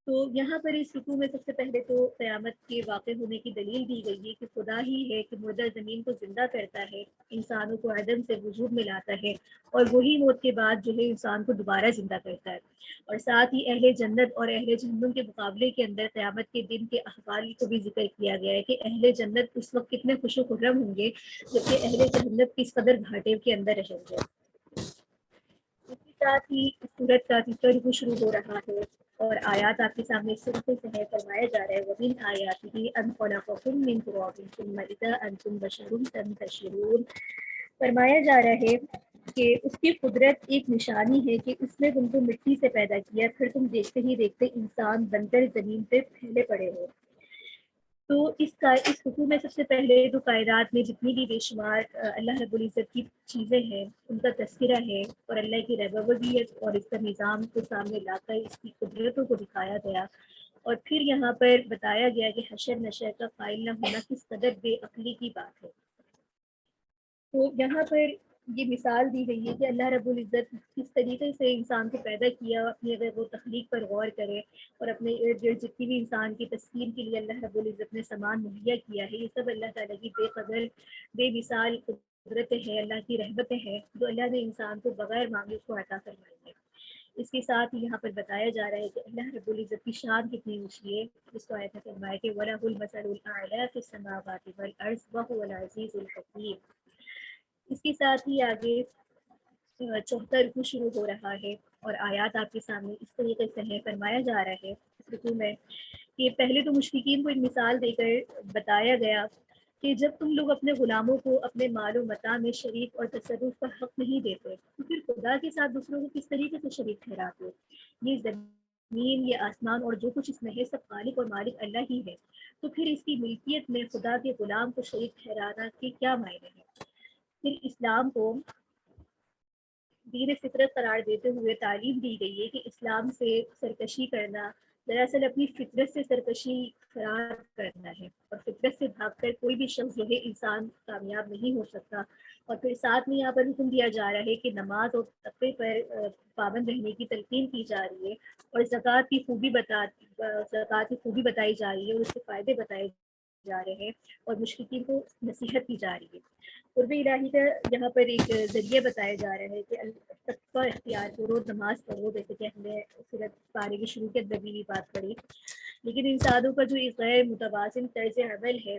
تو یہاں پر اس رکوع میں سب سے پہلے تو قیامت کے واقع ہونے کی دلیل دی گئی ہے کہ خدا ہی ہے کہ مردہ زمین کو زندہ کرتا ہے، انسانوں کو عدم سے وجود میں لاتا ہے، اور وہی موت کے بعد جو ہے انسان کو دوبارہ زندہ کرتا ہے۔ اور ساتھ ہی اہل جنت اور اہل جہنم کے مقابلے کے اندر قیامت کے دن کے احوال کو بھی ذکر کیا گیا ہے کہ اہل جنت اس وقت کتنے خوش و خرم ہوں گے، جبکہ اہل جہنم کس قدر گھاٹے کے اندر رہیں گے۔ اس کے ساتھ ہی سورت کا تیسرا رکوع شروع ہو رہا ہے، اور آیات آپ کے سامنے اس طریقے سے ہے۔ فرمایا جا رہا ہے وَمِنْ آیَاتِهِ أَنْ خَلَقَكُم مِّن تُرَابٍ ثُمَّ إِذَا أَنْتُمْ بَشَرٌ تَنْتَشِرُونَ۔ فرمایا جا رہا ہے کہ اس کی قدرت ایک نشانی ہے کہ اس نے تم کو مٹی سے پیدا کیا، پھر تم دیکھتے ہی دیکھتے انسان بن کر زمین پہ پھیلے پڑے ہو۔ تو اس حکم میں سب سے پہلے تو کائنات میں جتنی بھی بے شمار اللہ رب العزت کی چیزیں ہیں ان کا تذکرہ ہے، اور اللہ کی ربوبیت اور اس کا نظام کو سامنے لا کر اس کی قدرتوں کو دکھایا گیا، اور پھر یہاں پر بتایا گیا کہ حشر نشر کا قائل نہ ہونا کس قدر بے عقلی کی بات ہے۔ تو یہاں پر یہ مثال دی گئی ہے کہ اللہ رب العزت کس طریقے سے انسان کو پیدا کیا، اپنی اگر وہ تخلیق پر غور کرے، اور اپنے ارد گرد جتنی بھی انسان کی تسکین کے لیے اللہ رب العزت نے سامان مہیا کیا ہے، یہ سب اللہ تعالیٰ کی بے قدر بے مثال قدرتیں ہیں، اللہ کی رحمتیں ہیں جو اللہ نے انسان کو بغیر مانگے اس کو عطا فرمائی ہے۔ اس کے ساتھ ہی یہاں پر بتایا جا رہا ہے کہ اللہ رب العزت کی شان کتنی اونچی ہے، اس کو آیت میں فرمایا کہ وَلَهُ الْمَثَلُ الْأَعْلَىٰ فِي السَّمَاوَاتِ وَالْأَرْضِ وَهُوَ الْعَزِيزُ الْحَكِيمُ۔ اس کے ساتھ ہی آگے چوتھا رکوع شروع ہو رہا ہے، اور آیات آپ کے سامنے اس طریقے سے ہے۔ فرمایا جا رہا ہے اس رکوع میں کہ پہلے تو مشرکین کو ایک مثال دے کر بتایا گیا کہ جب تم لوگ اپنے غلاموں کو اپنے مال و متاع میں شریک اور تصرف کا حق نہیں دیتے تو پھر خدا کے ساتھ دوسروں کو کس طریقے سے شریک ٹھہراتے ہو؟ یہ زمین، یہ آسمان اور جو کچھ اس میں ہے سب خالق اور مالک اللہ ہی ہے، تو پھر اس کی ملکیت میں خدا کے غلام کو شریک ٹھہرانا کے کیا معنی ہیں؟ پھر اسلام کو دین فطرت قرار دیتے ہوئے تعلیم دی گئی ہے کہ اسلام سے سرکشی کرنا دراصل اپنی فطرت سے سرکشی قرار کرنا ہے، اور فطرت سے بھاگ کر کوئی بھی شخص جو ہے انسان کامیاب نہیں ہو سکتا۔ اور پھر ساتھ میں یہاں پر حکم دیا جا رہا ہے کہ نماز اور تقوی پر پابند رہنے کی تلقین کی جا رہی ہے، اور زکوٰۃ کی خوبی بتائی جا رہی ہے، اور اس کے فائدے بتائے جا رہے ہیں، اور مشرکین کو نصیحت کی جا رہی ہے۔ قرب الہی کا یہاں پر ایک ذریعہ بتایا جا رہا ہے کہ تقویٰ اختیار کرو، نماز پڑھو، جیسے کہ ہم نے سورۃ پارے کی شروع کے اندر بھی بات پڑھی۔ لیکن انسانوں کا جو ایک غیر متوازن طرز عمل ہے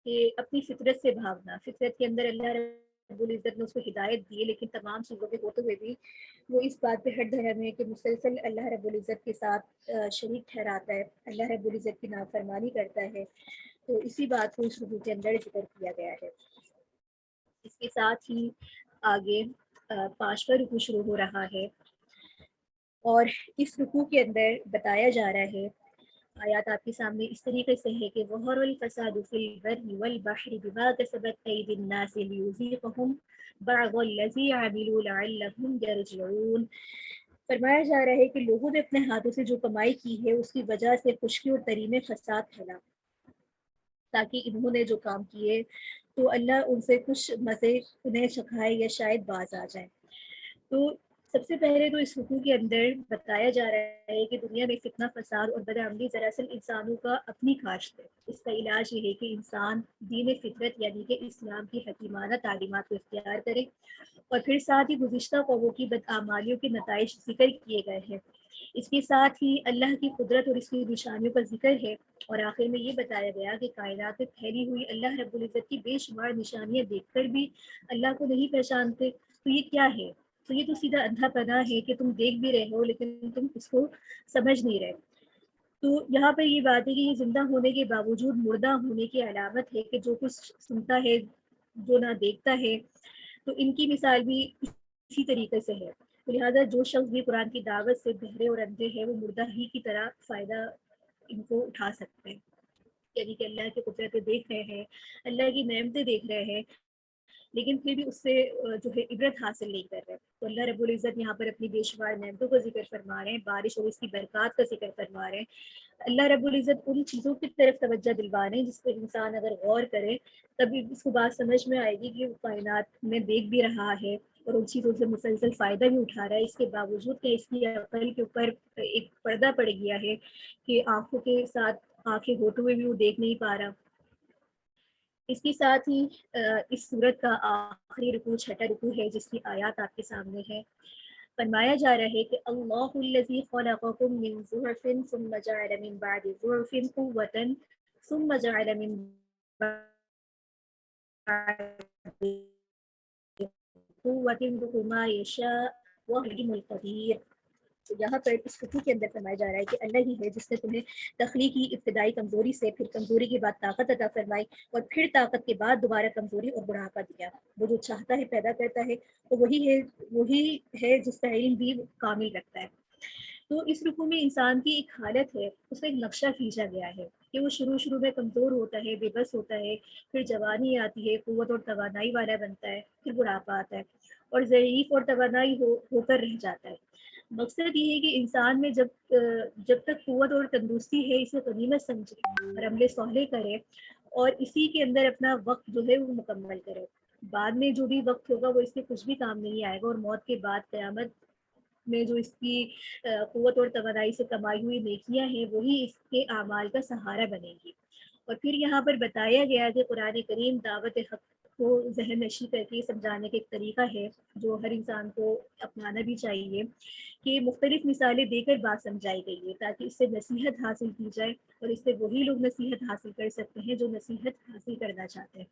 کہ اپنی فطرت سے بھاگنا، فطرت کے اندر اللہ رب العزت نے اس کو ہدایت دی ہے، لیکن تمام چیزوں کے ہوتے ہوئے بھی وہ اس بات پہ ہٹ دھرم ہے کہ مسلسل اللہ رب العزت کے ساتھ شریک ٹھہراتا ہے، اللہ رب العزت کی نافرمانی کرتا ہے۔ تو اسی بات کو اس رکوع کے اندر ذکر کیا گیا ہے۔ اس کے ساتھ ہی آگے 5واں رکوع شروع ہو رہا ہے، اور اس رکوع کے اندر بتایا جا رہا ہے، آیات آپ کے سامنے اس طریقے سے ہے کہ ظہر الفساد فی البر والبحر بما کسبت ایدی الناس لیذیقہم بعض الذی عملوا لعلہم یرجعون۔ فرمایا جا رہا ہے کہ لوگوں نے اپنے ہاتھوں سے جو کمائی کی ہے اس کی وجہ سے خشکی اور تری میں فساد پھیلا، تاکہ انہوں نے جو کام کیے تو اللہ ان سے کچھ مزے انہیں چکھائے یا شاید باز آ جائے۔ تو سب سے پہلے تو اس رکوع کے اندر بتایا جا رہا ہے کہ دنیا میں فتنہ فساد اور بدعملی دراصل انسانوں کا اپنی کاشت ہے۔ اس کا علاج یہ ہے کہ انسان دین فطرت یعنی کہ اسلام کی حکیمانہ تعلیمات کو اختیار کرے، اور پھر ساتھ ہی گزشتہ قوموں کی بدعمالیوں کے نتائج ذکر کیے گئے ہیں۔ اس کے ساتھ ہی اللہ کی قدرت اور اس کی نشانیوں کا ذکر ہے، اور آخر میں یہ بتایا گیا کہ کائنات میں پھیلی ہوئی اللہ رب العزت کی بے شمار نشانیاں دیکھ کر بھی اللہ کو نہیں پہچانتے، تو یہ کیا ہے؟ تو یہ تو سیدھا اندھا پنا ہے کہ تم دیکھ بھی رہے ہو لیکن تم اس کو سمجھ نہیں رہے۔ تو یہاں پہ یہ بات ہے کہ یہ زندہ ہونے کے باوجود مردہ ہونے کی علامت ہے کہ جو کچھ سنتا ہے، جو نہ دیکھتا ہے، تو ان کی مثال بھی اسی طریقے سے ہے۔ تو لہٰذا جو شخص بھی قرآن کی دعوت سے بہرے اور اندھے ہے وہ مردہ ہی کی طرح فائدہ ان کو اٹھا سکتے ہیں، یعنی کہ اللہ کی قدرتیں دیکھ رہے ہیں، اللہ کی نعمتیں دیکھ رہے ہیں، لیکن پھر بھی اس سے جو ہے عبرت حاصل نہیں کر رہے۔ تو اللہ رب العزت یہاں پر اپنی بے شمار نعمتوں کا ذکر فرما رہے ہیں، بارش اور اس کی برکات کا ذکر فرما رہے ہیں۔ اللہ رب العزت ان چیزوں کی طرف توجہ دلوا رہے ہیں جس پہ انسان اگر غور کرے تب اس کو بات سمجھ میں آئے گی کہ وہ کائنات میں دیکھ بھی رہا ہے اور ان چیزوں سے مسلسل فائدہ بھی اٹھا رہا ہے، اس کے باوجود کہ اس کی عقل کے اوپر ایک پردہ پڑ گیا ہے کہ آنکھوں کے ساتھ آنکھیں ہوتے ہوئے بھی وہ دیکھ نہیں پا رہا۔ اس کے ساتھ ہی اس صورت کا آخری رکوع 6واں رکوع ہے جس کی آیات آپ کے سامنے ہے۔ فرمایا جا رہا ہے کہ اللہ الذی خلقکم من ضعف ثم جعل من بعد ضعف قوة ثم جعل من بعد قوة يخلق ما يشاء وهو العلیم القدیر۔ تو یہاں پر اس رکوع کے اندر فرمایا جا رہا ہے کہ اللہ ہی ہے جس نے تمہیں تخلیقی ابتدائی کمزوری سے پھر کمزوری کے بعد طاقت عطا فرمائی، اور پھر طاقت کے بعد دوبارہ کمزوری اور بڑھاپا دیا۔ وہ جو چاہتا ہے پیدا کرتا ہے، تو وہی ہے جس کا علم بھی کامل رکھتا ہے۔ تو اس رکوع میں انسان کی ایک حالت ہے، اس کا ایک نقشہ کھینچا گیا ہے کہ وہ شروع میں کمزور ہوتا ہے، بے بس ہوتا ہے، پھر جوانی آتی ہے، قوت اور توانائی والا بنتا ہے، پھر بڑھاپا آتا ہے اور ضعیف اور توانائی ہو کر رہ جاتا ہے۔ مقصد یہ ہے کہ انسان میں جب تک قوت اور تندرستی ہے اسے غنیمت سمجھے اور عمل صالح کرے اور اسی کے اندر اپنا وقت جو ہے وہ مکمل کرے۔ بعد میں جو بھی وقت ہوگا وہ اس کے کچھ بھی کام نہیں آئے گا، اور موت کے بعد قیامت میں جو اس کی قوت اور توانائی سے کمائی ہوئی نیکیاں ہیں وہی اس کے اعمال کا سہارا بنے گی۔ اور پھر یہاں پر بتایا گیا کہ قرآن کریم دعوت حق کو ذہن نشی کر کے سمجھانے کا ایک طریقہ ہے جو ہر انسان کو اپنانا بھی چاہیے، کہ مختلف مثالیں دے کر بات سمجھائی گئی ہے تاکہ اس سے نصیحت حاصل کی جائے، اور اس سے وہی لوگ نصیحت حاصل کر سکتے ہیں جو نصیحت حاصل کرنا چاہتے ہیں۔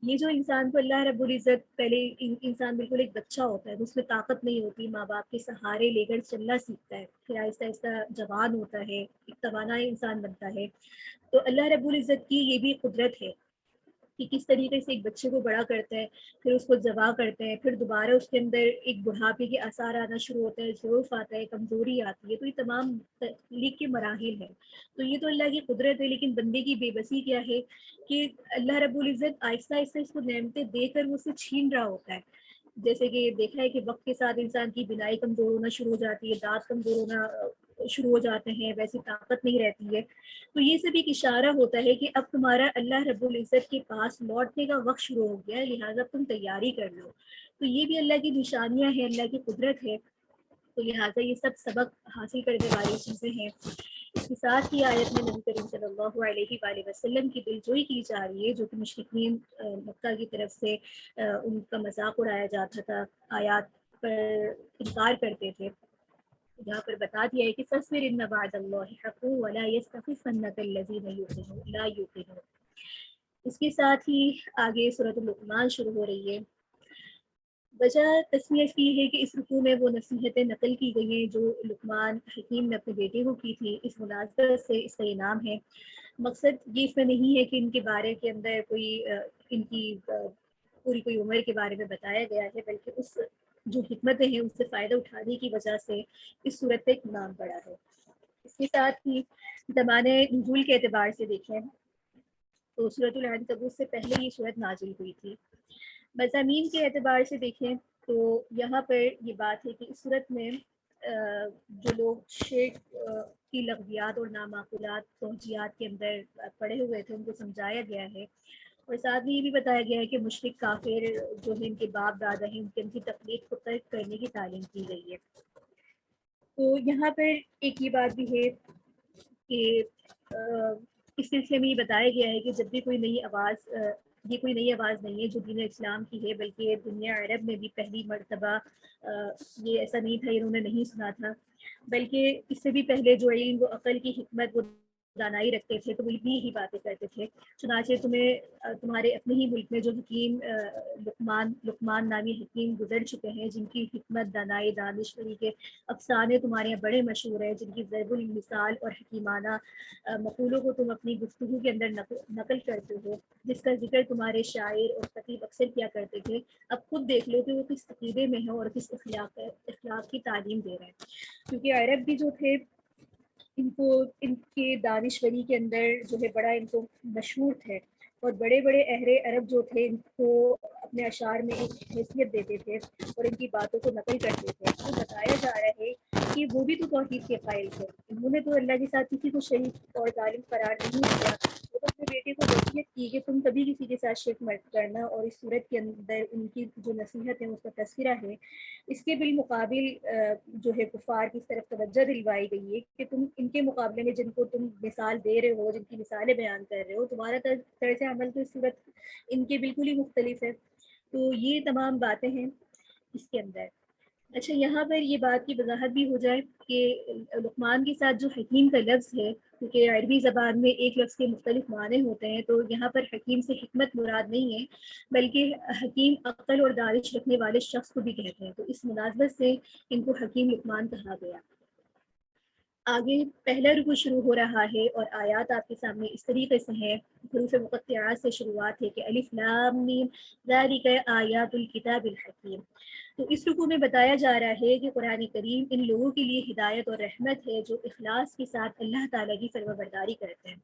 یہ جو انسان کو اللہ رب العزت پہلے انسان بالکل ایک بچہ ہوتا ہے، اس میں طاقت نہیں ہوتی، ماں باپ کے سہارے لے کر چلنا سیکھتا ہے، پھر آہستہ آہستہ جوان ہوتا ہے، ایک توانا انسان بنتا ہے۔ تو اللہ رب العزت کی یہ بھی قدرت ہے کہ کس طریقے سے ایک بچے کو بڑا کرتا ہے، پھر اس کو ذبح کرتے ہیں، پھر دوبارہ اس کے اندر ایک بڑھاپے کے آثار آنا شروع ہوتا ہے، ضعف آتا ہے، کمزوری آتی ہے۔ تو یہ تمام تخلیق کے مراحل ہیں۔ تو یہ تو اللہ کی قدرت ہے، لیکن بندے کی بے بسی کیا ہے کہ اللہ رب العزت آہستہ آہستہ اس کو نعمتیں دے کر وہ اسے چھین رہا ہوتا ہے۔ جیسے کہ دیکھا ہے کہ وقت کے ساتھ انسان کی بینائی کمزور ہونا شروع ہو جاتی ہے، دانت کمزور ہونا شروع ہو جاتے ہیں، ویسی طاقت نہیں رہتی ہے۔ تو یہ سب ایک اشارہ ہوتا ہے کہ اب تمہارا اللہ رب العزت کے پاس لوٹنے کا وقت شروع ہو گیا ہے، لہٰذا تم تیاری کر لو۔ تو یہ بھی اللہ کی نشانیاں ہیں، اللہ کی قدرت ہے، تو لہٰذا یہ سب سبق حاصل کرنے والی چیزیں ہیں۔ اس کے ساتھ ہی آیت میں نبی کریم صلی اللہ علیہ وآلہ وسلم کی دلجوئی کی جا رہی ہے، جو کہ مشرکین مکہ کی طرف سے ان کا مذاق اڑایا جاتا تھا، آیات پر انکار کرتے تھے۔ جہاں پر بتا دیا ہے کہ فَاصْبِرْ إِنَّ وَعْدَ اللَّهِ حَقٌّ وَلَا يَسْتَخِفَّنَّكَ الَّذِينَ لَا يُوقِنُونَ۔ اس کے ساتھ ہی آگے سورۃ لقمان شروع ہو رہی ہے۔ وجہ تسمیہ اس کی ہے کہ اس رکوع میں وہ نصیحتیں نقل کی گئی ہیں جو لقمان حکیم نے اپنے بیٹے کو کی تھی، اس مناسبت سے اس کا یہ نام ہے۔ مقصد یہ اس میں نہیں ہے کہ ان کے بارے کے اندر کوئی ان کی پوری کوئی عمر کے بارے میں بتایا گیا ہے، بلکہ اس جو حکمتیں ہیں اس سے فائدہ اٹھانے کی وجہ سے اس صورت کا ایک نام پڑا ہے۔ اس کے ساتھ ہی زمانے نزول کے اعتبار سے دیکھیں تو سورۃ العنکبوت سے پہلے یہ صورت نازل ہوئی تھی۔ مضامین کے اعتبار سے دیکھیں تو یہاں پر یہ بات ہے کہ اس صورت میں جو لوگ شرک کی لغویات اور نامعقولات توجیہات کے اندر پڑے ہوئے تھے ان کو سمجھایا گیا ہے، اور ساتھ میں یہ بھی بتایا گیا ہے کہ مشرک کافر جو ہے ان کے باپ دادا ہیں ان کی تقلید کو ترک کرنے کی تعلیم کی گئی ہے۔ تو یہاں پر ایک یہ بات بھی ہے کہ اس سلسلے میں یہ بتایا گیا ہے کہ جب بھی کوئی نئی آواز یہ کوئی نئی آواز نہیں ہے جو دین اسلام کی ہے، بلکہ دنیا عرب میں بھی پہلی مرتبہ یہ ایسا نہیں تھا، انہوں نے نہیں سنا تھا، بلکہ اس سے بھی پہلے جو علم وہ عقل کی حکمت وہ دانائی رکھتے تھے تو وہ بھی یہی باتیں کرتے تھے۔ چنانچہ تمہارے اپنے ہی ملک میں جو حکیم لقمان نامی حکیم گزر چکے ہیں، جن کی حکمت دانائی دانشوری کے افسانے تمہارے یہاں بڑے مشہور ہیں، جن کی ضرب المثال اور حکیمانہ مقولوں کو تم اپنی گفتگو کے اندر نقل کرتے ہو، جس کا ذکر تمہارے شاعر اور خطیب اکثر کیا کرتے تھے۔ اب خود دیکھ لو کہ وہ کس عقیدے میں ہیں اور کس اخلاق کی تعلیم دے رہے ہیں، کیونکہ عرب بھی جو تھے ان کے دانشوری کے اندر جو ہے بڑا ان کو مشہور تھے، اور بڑے بڑے اہل عرب جو تھے ان کو اپنے اشعار میں ایک حیثیت دیتے تھے اور ان کی باتوں کو نقل کرتے تھے۔ تو بتایا جا رہا ہے کہ وہ بھی تو توحید کے قائل تھے، انہوں نے تو اللہ کے ساتھ کسی کو شریک اور ظالم قرار نہیں دیا، وہ تو اپنے بیٹے کو وصیت کی کہ تم کبھی کسی کے ساتھ شرک مت کرنا، اور اس صورت کے اندر ان کی جو نصیحت ہے اس کا تذکرہ ہے۔ اس کے بالمقابل جو ہے کفار کی طرف توجہ دلوائی گئی ہے کہ تم ان کے مقابلے میں جن کو تم مثال دے رہے ہو، جن کی مثالیں بیان کر رہے ہو، تمہارا طرز عمل تو اس صورت ان کے بالکل ہی مختلف ہے۔ تو یہ تمام باتیں ہیں اس کے اندر۔ اچھا، یہاں پر یہ بات کی وضاحت بھی ہو جائے کہ لقمان کے ساتھ جو حکیم کا لفظ ہے، کیونکہ عربی زبان میں ایک لفظ کے مختلف معنی ہوتے ہیں، تو یہاں پر حکیم سے حکمت مراد نہیں ہے، بلکہ حکیم عقل اور دانش رکھنے والے شخص کو بھی کہتے ہیں، تو اس مناسبت سے ان کو حکیم لقمان کہا گیا۔ آگے پہلا رکوع شروع ہو رہا ہے اور آیات آپ کے سامنے اس طریقے سے ہیں، حروف مقطعات سے شروعات ہے کہ الف لام میم ذالک آیات الکتاب الحکیم۔ تو اس رکوع میں بتایا جا رہا ہے کہ قرآن کریم ان لوگوں کے لیے ہدایت اور رحمت ہے جو اخلاص کے ساتھ اللہ تعالیٰ کی فرمانبرداری کرتے ہیں،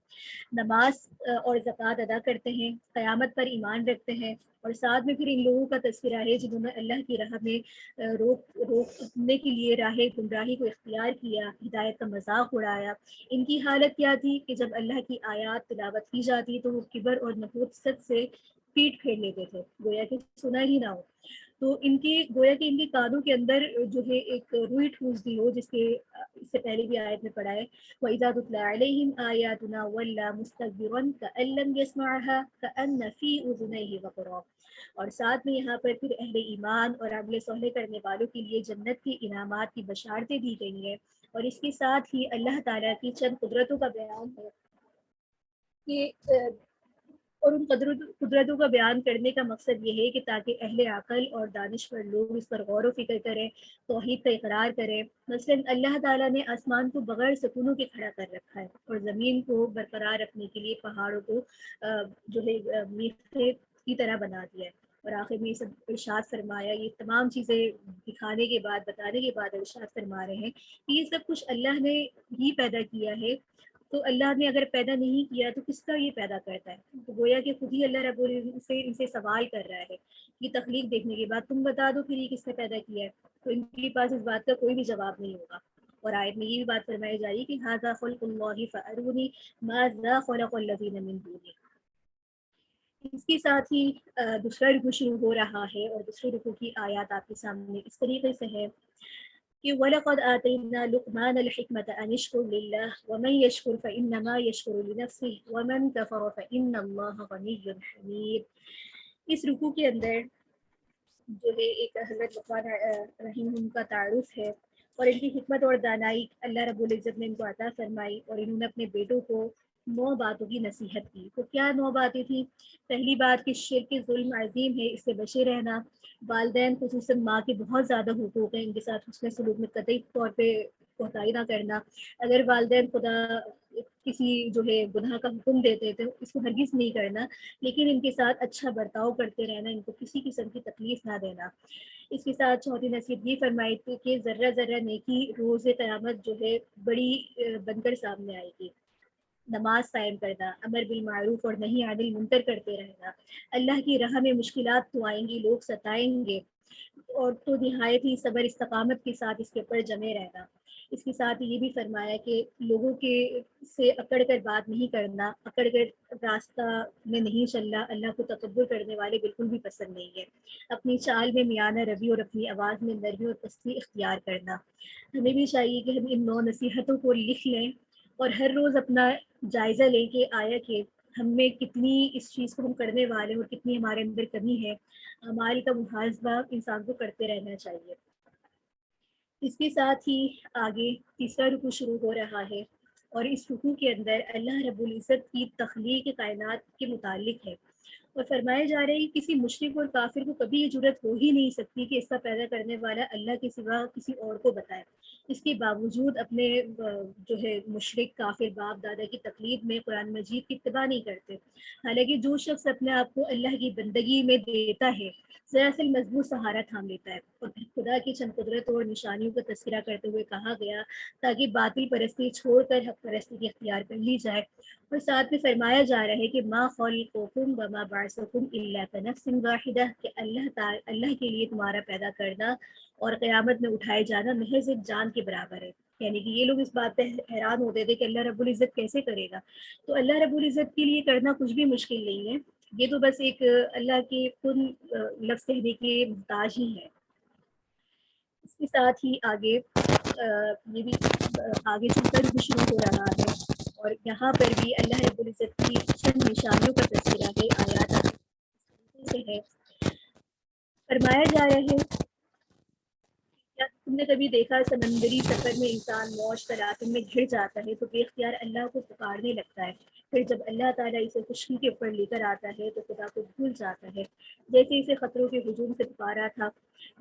نماز اور زکوٰۃ ادا کرتے ہیں، قیامت پر ایمان رکھتے ہیں، اور ساتھ میں پھر ان لوگوں کا تذکرہ ہے جنہوں نے اللہ کی راہ میں روکنے کے لیے راہ گمراہی کو اختیار کیا، ہدایت کا مذاق اڑایا۔ ان کی حالت کیا تھی کہ جب اللہ کی آیات تلاوت کی جاتی تو وہ کبر اور نحوست سے پیٹ پھیر لیتے تھے، گویا کہ سنا ہی نہ ہو۔ تو گویا کہ ان کے کانوں کے اندر جو ہے ایک روئی ٹھوس دی ہو، جس کے اس سے پہلے بھی آیت میں پڑھا ہے وَإِذَا تُتْلَىٰ عَلَيْهِمْ آيَاتُنَا وَلَّىٰ مُسْتَكْبِرًا كَأَن لَّمْ يَسْمَعْهَا كَأَنَّ فِي أُذُنَيْهِ وَقْرًا۔ اور ساتھ میں یہاں پر پھر اہل ایمان اور عمل صالح کرنے والوں کے لیے جنت کے انعامات کی بشارتیں دی گئی ہیں، اور اس کے ساتھ ہی اللہ تعالیٰ کی چند قدرتوں کا بیان ہے کہ اور ان قدرتوں کا بیان کرنے کا مقصد یہ ہے کہ تاکہ اہل عقل اور دانشور لوگ اس پر غور و فکر کریں، توحید کا اقرار کریں۔ مثلاً اللہ تعالیٰ نے آسمان کو بغیر ستونوں کے کھڑا کر رکھا ہے، اور زمین کو برقرار رکھنے کے لیے پہاڑوں کو جو ہے میخے کی طرح بنا دیا ہے، اور آخر میں یہ سب ارشاد فرمایا، یہ تمام چیزیں دکھانے کے بعد بتانے کے بعد ارشاد فرما رہے ہیں کہ یہ سب کچھ اللہ نے ہی پیدا کیا ہے، تو اللہ نے اگر پیدا نہیں کیا تو کس کا یہ پیدا کرتا ہے؟ تو گویا کہ خود ہی اللہ رب العزت سے ان سے سوال کر رہا ہے، یہ تخلیق دیکھنے کے بعد تم بتا دو پھر یہ کس نے پیدا کیا ہے، تو ان کے پاس اس بات کا کوئی بھی جواب نہیں ہوگا۔ اور آیت میں یہ بھی بات فرمائی جا رہی کہ ھذا خلق اللہ فارونی ماذا خلق الذین من دونہ۔ اس کے ساتھ ہی دوسرا رکوع شروع ہو رہا ہے، اور دوسرے رکوع کی آیات آپ کے سامنے اس طریقے سے ہے کہ وَلَقَدْ آتَيْنَا لُقْمَانَ الْحِكْمَةَ أَنِ اشْكُرْ لِلَّهِ وَمَنْ يَشْكُرْ فَإِنَّمَا يَشْكُرُ لِنَفْسِهِ وَمَنْ كَفَرَ فَإِنَّ اللَّهَ غَنِيٌّ حَمِيدٌ۔ اس رکوع کے اندر جو ہے ایک حضرت لقمان رحیم کا تعارف ہے، اور ان کی حکمت اور دانائی اللہ رب العزت نے ان کو عطا فرمائی، اور انہوں نے اپنے بیٹوں کو 9 باتوں کی نصیحت کی۔ تو کیا 9 باتیں تھیں؟ پہلی بات کہ شرک ظلم عظیم ہے، اس سے بچے رہنا، والدین خصوصاً ماں کے بہت زیادہ حقوق ہیں، ان کے ساتھ حسن سلوک میں قطعی طور پہ کوتاہی نہ کرنا، اگر والدین خدا کسی جو ہے گناہ کا حکم دیتے تو اس کو ہرگز نہیں کرنا، لیکن ان کے ساتھ اچھا برتاؤ کرتے رہنا، ان کو کسی قسم کی تکلیف نہ دینا۔ اس کے ساتھ چوتھی نصیحت یہ فرمائی تھی کہ ذرہ ذرہ نیکی روز قیامت جو ہے بڑی بن کر سامنے آئے گی. نماز قائم کرنا، امر بالمعروف اور نہیں عن المنکر کرتے رہنا. اللہ کی راہ میں مشکلات تو آئیں گی، لوگ ستائیں گے، اور تو نہایت ہی صبر استقامت کے ساتھ اس کے اوپر جمے رہنا. اس کے ساتھ یہ بھی فرمایا کہ لوگوں کے سے اکڑ کر بات نہیں کرنا، اکڑ کر راستہ میں نہیں چلنا. اللہ کو تکبر کرنے والے بالکل بھی پسند نہیں ہے. اپنی چال میں میانہ روی اور اپنی آواز میں نرمی اور پستی اختیار کرنا. ہمیں بھی چاہیے کہ ہم ان 9 نصیحتوں کو لکھ لیں اور ہر روز اپنا جائزہ لیں کہ آیا کہ ہم میں کتنی اس چیز کو ہم کرنے والے ہیں اور کتنی ہمارے اندر کمی ہے. ہماری کا محاسبہ انسان کو کرتے رہنا چاہیے. اس کے ساتھ ہی آگے تیسرا رکوع شروع ہو رہا ہے، اور اس رکوع کے اندر اللہ رب العزت کی تخلیق کائنات کے متعلق ہے، اور فرمایا جا رہا ہے کہ کسی مشرک اور کافر کو کبھی یہ جرت ہو ہی نہیں سکتی کہ اس کا پیدا کرنے والا اللہ کے سوا کسی اور کو بتائے. اس کے باوجود اپنے جو ہے مشرک کافر باپ دادا کی تقلید میں قرآن مجید کی اتباع نہیں کرتے. حالانکہ جو شخص اپنے آپ کو اللہ کی بندگی میں دیتا ہے، ذرا سا مضبوط سہارا تھام لیتا ہے. اور خدا کی چند قدرتوں اور نشانیوں کا تذکرہ کرتے ہوئے کہا گیا تاکہ باطل پرستی چھوڑ کر حق پرستی کی اختیار کر لی جائے. اور ساتھ میں فرمایا جا رہا ہے کہ ما خلقکم وما بعثکم الا کنفس واحدہ، کہ اللہ کے لیے تمہارا پیدا کرنا اور قیامت میں اٹھائے جانا محض ایک جان کے برابر ہے. یعنی کہ یہ لوگ اس بات پہ حیران ہوتے تھے کہ اللہ رب العزت کیسے کرے گا. تو اللہ رب العزت کے لیے کرنا کچھ بھی مشکل نہیں ہے، یہ تو بس ایک اللہ کے کن لفظ کہنے کے محتاج ہی ہے. اس کے ساتھ ہی آگے یہ بھی آگے چل کر بھی شروع ہو رہا ہے، اور یہاں پر بھی اللہ رب العزت کی چند نشانیوں کا تذکرہ ہے. آیات سے ہے، فرمایا جا رہا ہے کیا تم نے کبھی دیکھا سمندری سفر میں انسان موج تلاطم میں گھر جاتا ہے تو بے اختیار اللہ کو پکارنے لگتا ہے، پھر جب اللہ تعالیٰ اسے خشکی کے اوپر لے کر آتا ہے تو خدا کو بھول جاتا ہے جیسے اسے خطروں کے ہجوم سے پکارا تھا.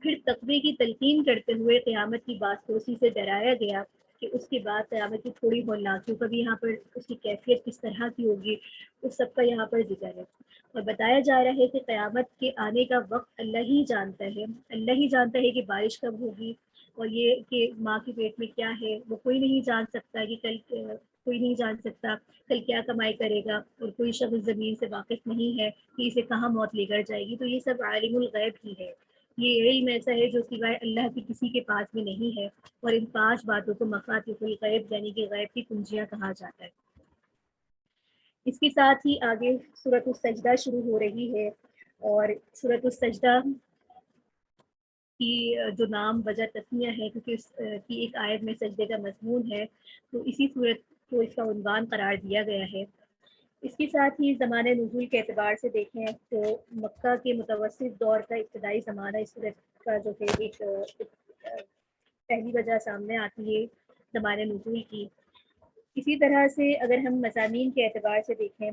پھر تقوی کی تلقین کرتے ہوئے قیامت کی بازپرسی سے ڈرایا گیا کہ اس کے بعد قیامت کی تھوڑی ہولناکیوں کا بھی یہاں پر اس کی کیفیت کس طرح کی ہوگی اس سب کا یہاں پر ذکر ہے. اور بتایا جا رہا ہے کہ قیامت کے آنے کا وقت اللہ ہی جانتا ہے. اللہ ہی جانتا ہے کہ بارش کب ہوگی، اور یہ کہ ماں کے پیٹ میں کیا ہے وہ کوئی نہیں جان سکتا، کہ کل کوئی نہیں جان سکتا کل کیا کمائی کرے گا، اور کوئی شخص زمین سے واقف نہیں ہے کہ اسے کہاں موت لے کر جائے گی. تو یہ سب عالم الغیب ہی ہے، یہ علم ایسا ہے جو سوائے اللہ کی کسی کے پاس میں نہیں ہے. اور ان 5 باتوں کو مفاتیح الغیب یعنی کہ غیب کی کنجیاں کہا جاتا ہے. اس کے ساتھ ہی آگے سورۃ السجدہ شروع ہو رہی ہے، اور سورۃ السجدہ کی جو نام وجہ تسمیہ ہے کیونکہ اس کی ایک آیت میں سجدے کا مضمون ہے، تو اسی صورت کو اس کا عنوان قرار دیا گیا ہے. اس کے ساتھ ہی زمانہ نزول کے اعتبار سے دیکھیں تو مکہ کے متوسط دور کا ابتدائی زمانہ اس صورت کا جو ہے ایک پہلی وجہ سامنے آتی ہے زمانہ نزول کی. اسی طرح سے اگر ہم مضامین کے اعتبار سے دیکھیں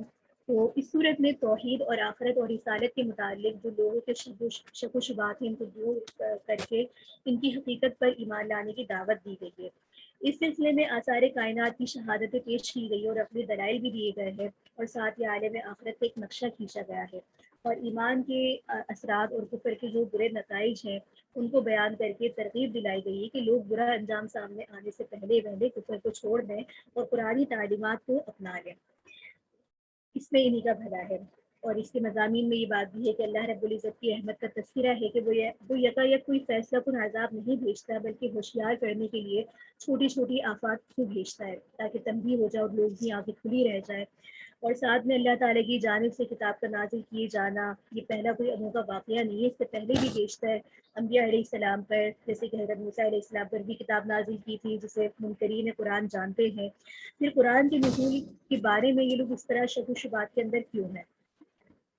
تو اس صورت میں توحید اور آخرت اور رسالت کے متعلق جو لوگوں کے شک و شبہات ہیں ان کو دور کر کے ان کی حقیقت پر ایمان لانے کی دعوت دی گئی ہے. اس سلسلے میں آثار کائنات کی شہادتیں پیش کی گئی اور اپنے دلائل بھی دیے گئے ہیں، اور ساتھ ہی عالم آخرت کا ایک نقشہ کھینچا گیا ہے، اور ایمان کے اثرات اور کفر کے جو برے نتائج ہیں ان کو بیان کر کے ترغیب دلائی گئی ہے کہ لوگ برا انجام سامنے آنے سے پہلے کفر کو چھوڑ دیں اور قرآنی تعلیمات کو اپنا لیں، اس میں انہی کا بھلا ہے. اور اس کے مضامین میں یہ بات بھی ہے کہ اللہ رب العزت کی رحمت کا تذکرہ ہے کہ وہ یکایک کوئی فیصلہ کن عذاب نہیں بھیجتا بلکہ ہوشیار کرنے کے لیے چھوٹی چھوٹی آفات کو بھیجتا ہے تاکہ تنبیہ ہو جائے اور لوگ بھی آنکھیں کھلی رہ جائے. اور ساتھ میں اللہ تعالیٰ کی جانب سے کتاب کا نازل کیے جانا یہ پہلا کوئی انوکھا واقعہ نہیں ہے، اس سے پہلے بھی بیشتر انبیاء علیہ السلام پر جیسے کہ حضرت موسیٰ علیہ السلام پر بھی کتاب نازل کی تھی جسے منکرین قرآن جانتے ہیں. پھر قرآن کے نزول کے بارے میں یہ لوگ اس طرح شک و شبہات کے اندر کیوں ہیں.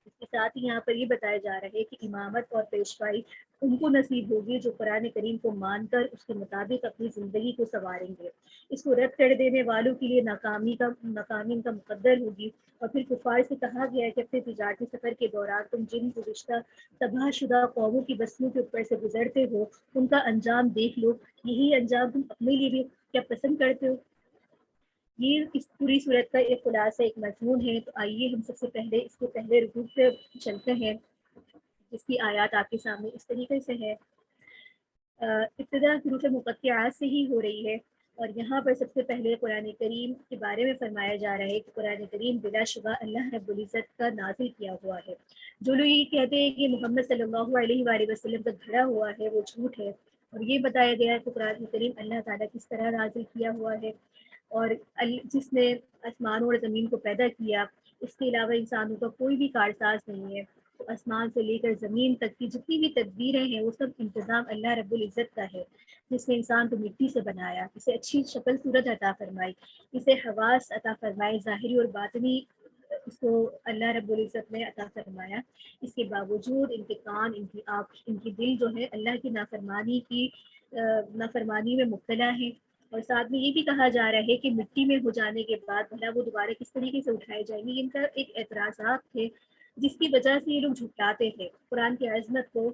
اس کے ساتھ ہی یہاں پر یہ بتایا جا رہا ہے کہ امامت اور پیشوائی ان کو نصیب ہوگی جو قرآن کریم کو مان کر اس کے مطابق اپنی زندگی کو سنواریں گے. اس کو رد کر دینے والوں کے لیے ناکامی کا مقدر ہوگی. اور پھر کفار سے کہا گیا ہے کہ اپنے تجارتی سفر کے دوران تم جن گزشتہ تباہ شدہ قوموں کی بستیوں کے اوپر سے گزرتے ہو ان کا انجام دیکھ لو، یہی انجام تم اپنے لیے بھی کیا پسند کرتے ہو. یہ اس پوری صورت کا ایک خلاصہ ایک مضمون ہے. تو آئیے ہم سب سے پہلے اس کے پہلے رکوع پہ چلتے ہیں جس کی آیات آپ کے سامنے اس طریقے سے ہے. ابتدا حروف مقطعات سے ہی ہو رہی ہے، اور یہاں پر سب سے پہلے قرآن کریم کے بارے میں فرمایا جا رہا ہے کہ قرآن کریم بلا شبہ اللہ رب العزت کا نازل کیا ہوا ہے۔ جو لوگ یہ کہتے ہیں کہ محمد صلی اللہ علیہ وآلہ وسلم کا گھڑا ہوا ہے وہ جھوٹ ہے، اور یہ بتایا گیا ہے کہ قرآن کریم اللہ تعالیٰ کس طرح نازل کیا ہوا ہے، اور جس نے آسمانوں اور زمین کو پیدا کیا، اس کے علاوہ انسانوں کا کوئی بھی کارساز نہیں ہے۔ تو آسمان سے لے کر زمین تک کی جتنی بھی تدبیریں ہیں وہ سب انتظام اللہ رب العزت کا ہے، جس نے انسان کو مٹی سے بنایا، اسے اچھی شکل صورت عطا فرمائی، اسے حواس عطا فرمائی، ظاہری اور باطنی اس کو اللہ رب العزت نے عطا فرمایا۔ اس کے باوجود ان کے کان، ان کی آنکھ، ان کی دل جو ہے اللہ کی نافرمانی میں مبتلا ہے۔ اور ساتھ میں یہ بھی کہا جا رہا ہے کہ مٹی میں ہو جانے کے بعد بھلا وہ دوبارہ کس طریقے سے اٹھائے جائیں گے۔ ان کا ایک اعتراضات تھے جس کی وجہ سے یہ لوگ جھٹلاتے تھے قرآن کی عظمت کو،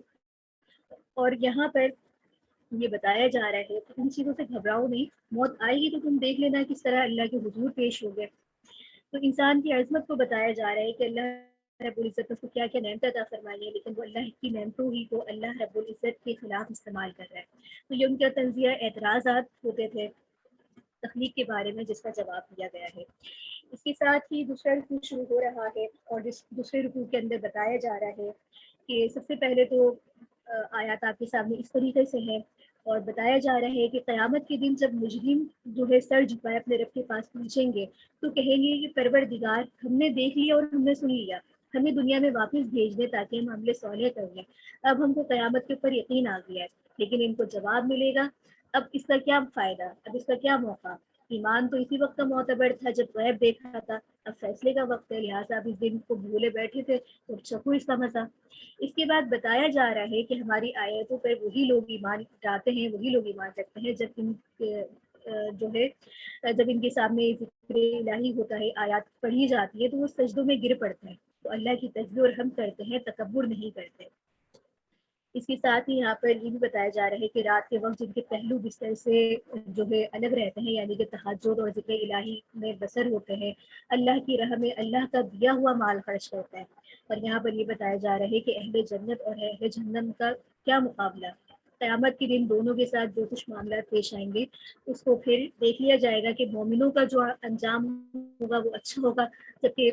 اور یہاں پر یہ بتایا جا رہا ہے کہ ان چیزوں سے گھبراؤ نہیں، موت آئے گی تو تم دیکھ لینا کس طرح اللہ کے حضور پیش ہو گئے۔ تو انسان کی عظمت کو بتایا جا رہا ہے کہ اللہ رب العزت نے اس کو کیا کیا نعمت عطا فرمائی ہے، لیکن وہ اللہ کی نعمتوں ہی کو اللہ رب العزت کے خلاف استعمال کر رہا ہے۔ تو یہ ان کا تنزیہ اعتراضات ہوتے تھے تخلیق کے بارے میں، جس کا جواب دیا گیا ہے۔ اس کے ساتھ ہی دوسرا رکوع شروع ہو رہا ہے، اور جس دوسرے رکوع کے اندر بتایا جا رہا ہے کہ سب سے پہلے تو آیات آپ کے سامنے اس طریقے سے ہے، اور بتایا جا رہا ہے کہ قیامت کے دن جب مجرم جو ہے سر جھکائے اپنے رب کے پاس پہنچیں گے تو کہیں گے کہ پروردگار ہم نے دیکھ لیا اور ہم نے سن لیا، ہمیں دنیا میں واپس بھیج دے تاکہ ہم عمل صالح کر لیں، اب ہم کو قیامت کے اوپر یقین آ گیا ہے۔ لیکن ان کو جواب ملے گا اب اس کا کیا فائدہ، اب اس کا کیا موقع، ایمان تو اسی وقت کا معتبر تھا جب غیب دیکھا تھا، اب فیصلے کا وقت ہے، لہٰذا اب اس دن کو بھولے بیٹھے تھے تو چکو اس کا مزہ۔ اس کے بعد بتایا جا رہا ہے کہ ہماری آیتوں پر وہی لوگ ایمان لاتے ہیں، وہی لوگ ایمان رکھتے ہیں جب ان جو ہے جب ان کے سامنے ذکر الہی ہوتا ہے، آیات پڑھی جاتی ہے تو وہ سجدوں میں گر پڑتے ہیں، تو اللہ کی تسبیح اور حمد کرتے ہیں، تکبر نہیں کرتے۔ اس کے ساتھ ہی یہاں پر یہ بھی بتایا جا رہا ہے کہ رات کے وقت جن کے پہلو بستر سے جو ہے الگ رہتے ہیں، یعنی کہ تہجد اور ذکر الہی میں بسر ہوتے ہیں، اللہ کی راہ میں اللہ کا دیا ہوا مال خرچ کرتے ہیں۔ اور یہاں پر یہ بتایا جا رہا ہے کہ اہل جنت اور اہل جہنم کا کیا مقابلہ، قیامت کے دن دونوں کے ساتھ جو کچھ معاملات پیش آئیں گے اس کو پھر دیکھ لیا جائے گا کہ مومنوں کا جو انجام ہوگا وہ اچھا ہوگا، جبکہ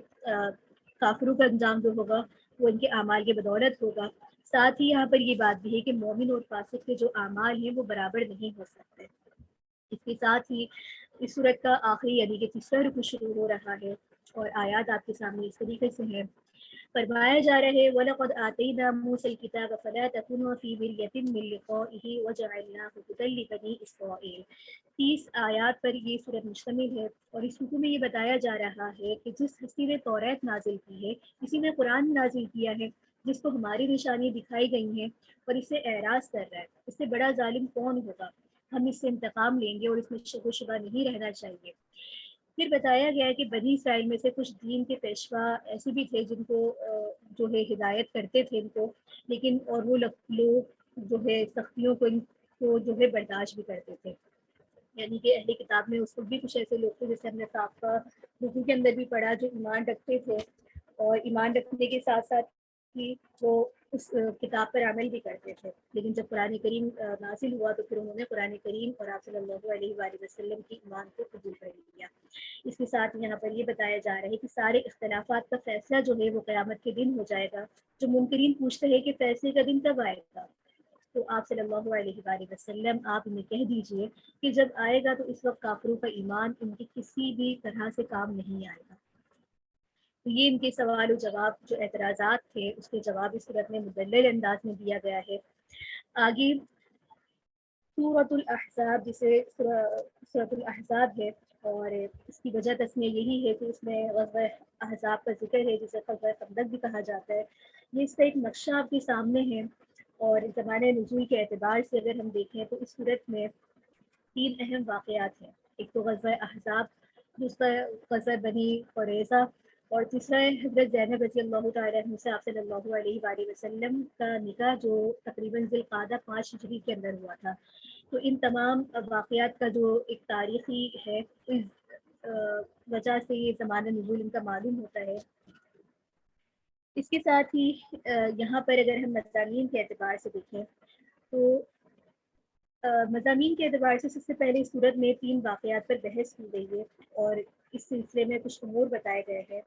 کافروں کا انجام جو ہوگا وہ ان کے اعمال کی بدولت ہوگا۔ ساتھ ہی یہاں پر یہ بات بھی ہے کہ مومن اور فاسق کے جو اعمال ہیں وہ برابر نہیں ہو سکتے۔ اس کے ساتھ ہی اس صورت کا آخری یعنی کہ تیسرا رکوع شروع ہو رہا ہے، اور آیات آپ کے سامنے اس طریقے سے ہیں۔ فرمایا جا رہا ہے وَلَقَدْ آتَيْنَا مُوسَى الْكِتَابَ فَلَا تَكُونُوا فِي مِرْيَةٍ مِّن لِقَائِهِ وَجَعَلْنَاهُ هُدًى لِبَنِي إِسْرَائِيلَ۔ 30 آیات پر یہ صورت مشتمل ہے، اور اس رکوع میں یہ بتایا جا رہا ہے کہ جس ہستی نے توریت نازل کی ہے اسی نے قرآن نازل کیا ہے، جس کو ہماری نشانی دکھائی گئی ہیں، اور اس سے اعراض کر رہا ہے، اس سے بڑا ظالم کون ہوگا، ہم اس سے انتقام لیں گے اور اس میں شک و شبہ نہیں رہنا چاہیے۔ پھر بتایا گیا ہے کہ بنی اسرائیل میں سے کچھ دین کے پیشوا ایسے بھی تھے جن کو جو ہے ہدایت کرتے تھے ان کو، لیکن اور وہ لوگ جو ہے سختیوں کو ان کو جو ہے برداشت بھی کرتے تھے، یعنی کہ اہل کتاب میں اس وقت بھی کچھ ایسے لوگ تھے جیسے ہم نے صافہ رکوع کے اندر بھی پڑھا، جو ایمان رکھتے تھے، اور ایمان رکھنے کے ساتھ ساتھ ہی وہ اس کتاب پر عمل بھی کرتے تھے، لیکن جب قرآن کریم نازل ہوا تو پھر انہوں نے قرآن کریم اور آپ صلی اللہ علیہ وآلہ وسلم کی ایمان کو قبول کر لیا۔ اس کے ساتھ یہاں پر یہ بتایا جا رہا ہے کہ سارے اختلافات کا فیصلہ جو ہے وہ قیامت کے دن ہو جائے گا۔ جو منکرین پوچھتے ہیں کہ فیصلے کا دن کب آئے گا، تو آپ صلی اللہ علیہ وآلہ وسلم آپ انہیں کہہ دیجئے کہ جب آئے گا تو اس وقت کافروں کا ایمان ان کی کسی بھی طرح سے کام نہیں آئے گا۔ تو یہ ان کے سوال و جواب جو اعتراضات تھے اس کے جواب اس صورت میں مدلل انداز میں دیا گیا ہے۔ آگے سورۃ الاحزاب، جسے سورۃ الاحزاب ہے، اور اس کی وجہ تسمیہ یہی ہے کہ اس میں غزوہ احزاب کا ذکر ہے، جسے غزوہ خندق بھی کہا جاتا ہے۔ یہ اس کا ایک نقشہ آپ کے سامنے ہے، اور زمانے نزول کے اعتبار سے اگر ہم دیکھیں تو اس صورت میں 3 اہم واقعات ہیں۔ ایک تو غزوہ احزاب، دوسرا غزوہ بنی قریظہ، اور تیسرا ہے حضرت زینب رضی اللہ تعالیٰ عنہ سے آپ صلی اللہ علیہ وآلہ وسلم کا نکاح، جو تقریباً ذی القعدہ 5 ہجری کے اندر ہوا تھا۔ تو ان تمام واقعات کا جو ایک تاریخی ہے، اس وجہ سے یہ زمانہ نزول ان کا معلوم ہوتا ہے۔ اس کے ساتھ ہی یہاں پر اگر ہم مضامین کے اعتبار سے دیکھیں تو مضامین کے اعتبار سے سب سے پہلے اس صورت میں 3 واقعات پر بحث کی گئی ہے اور اس سلسلے میں کچھ امور بتائے گئے ہیں.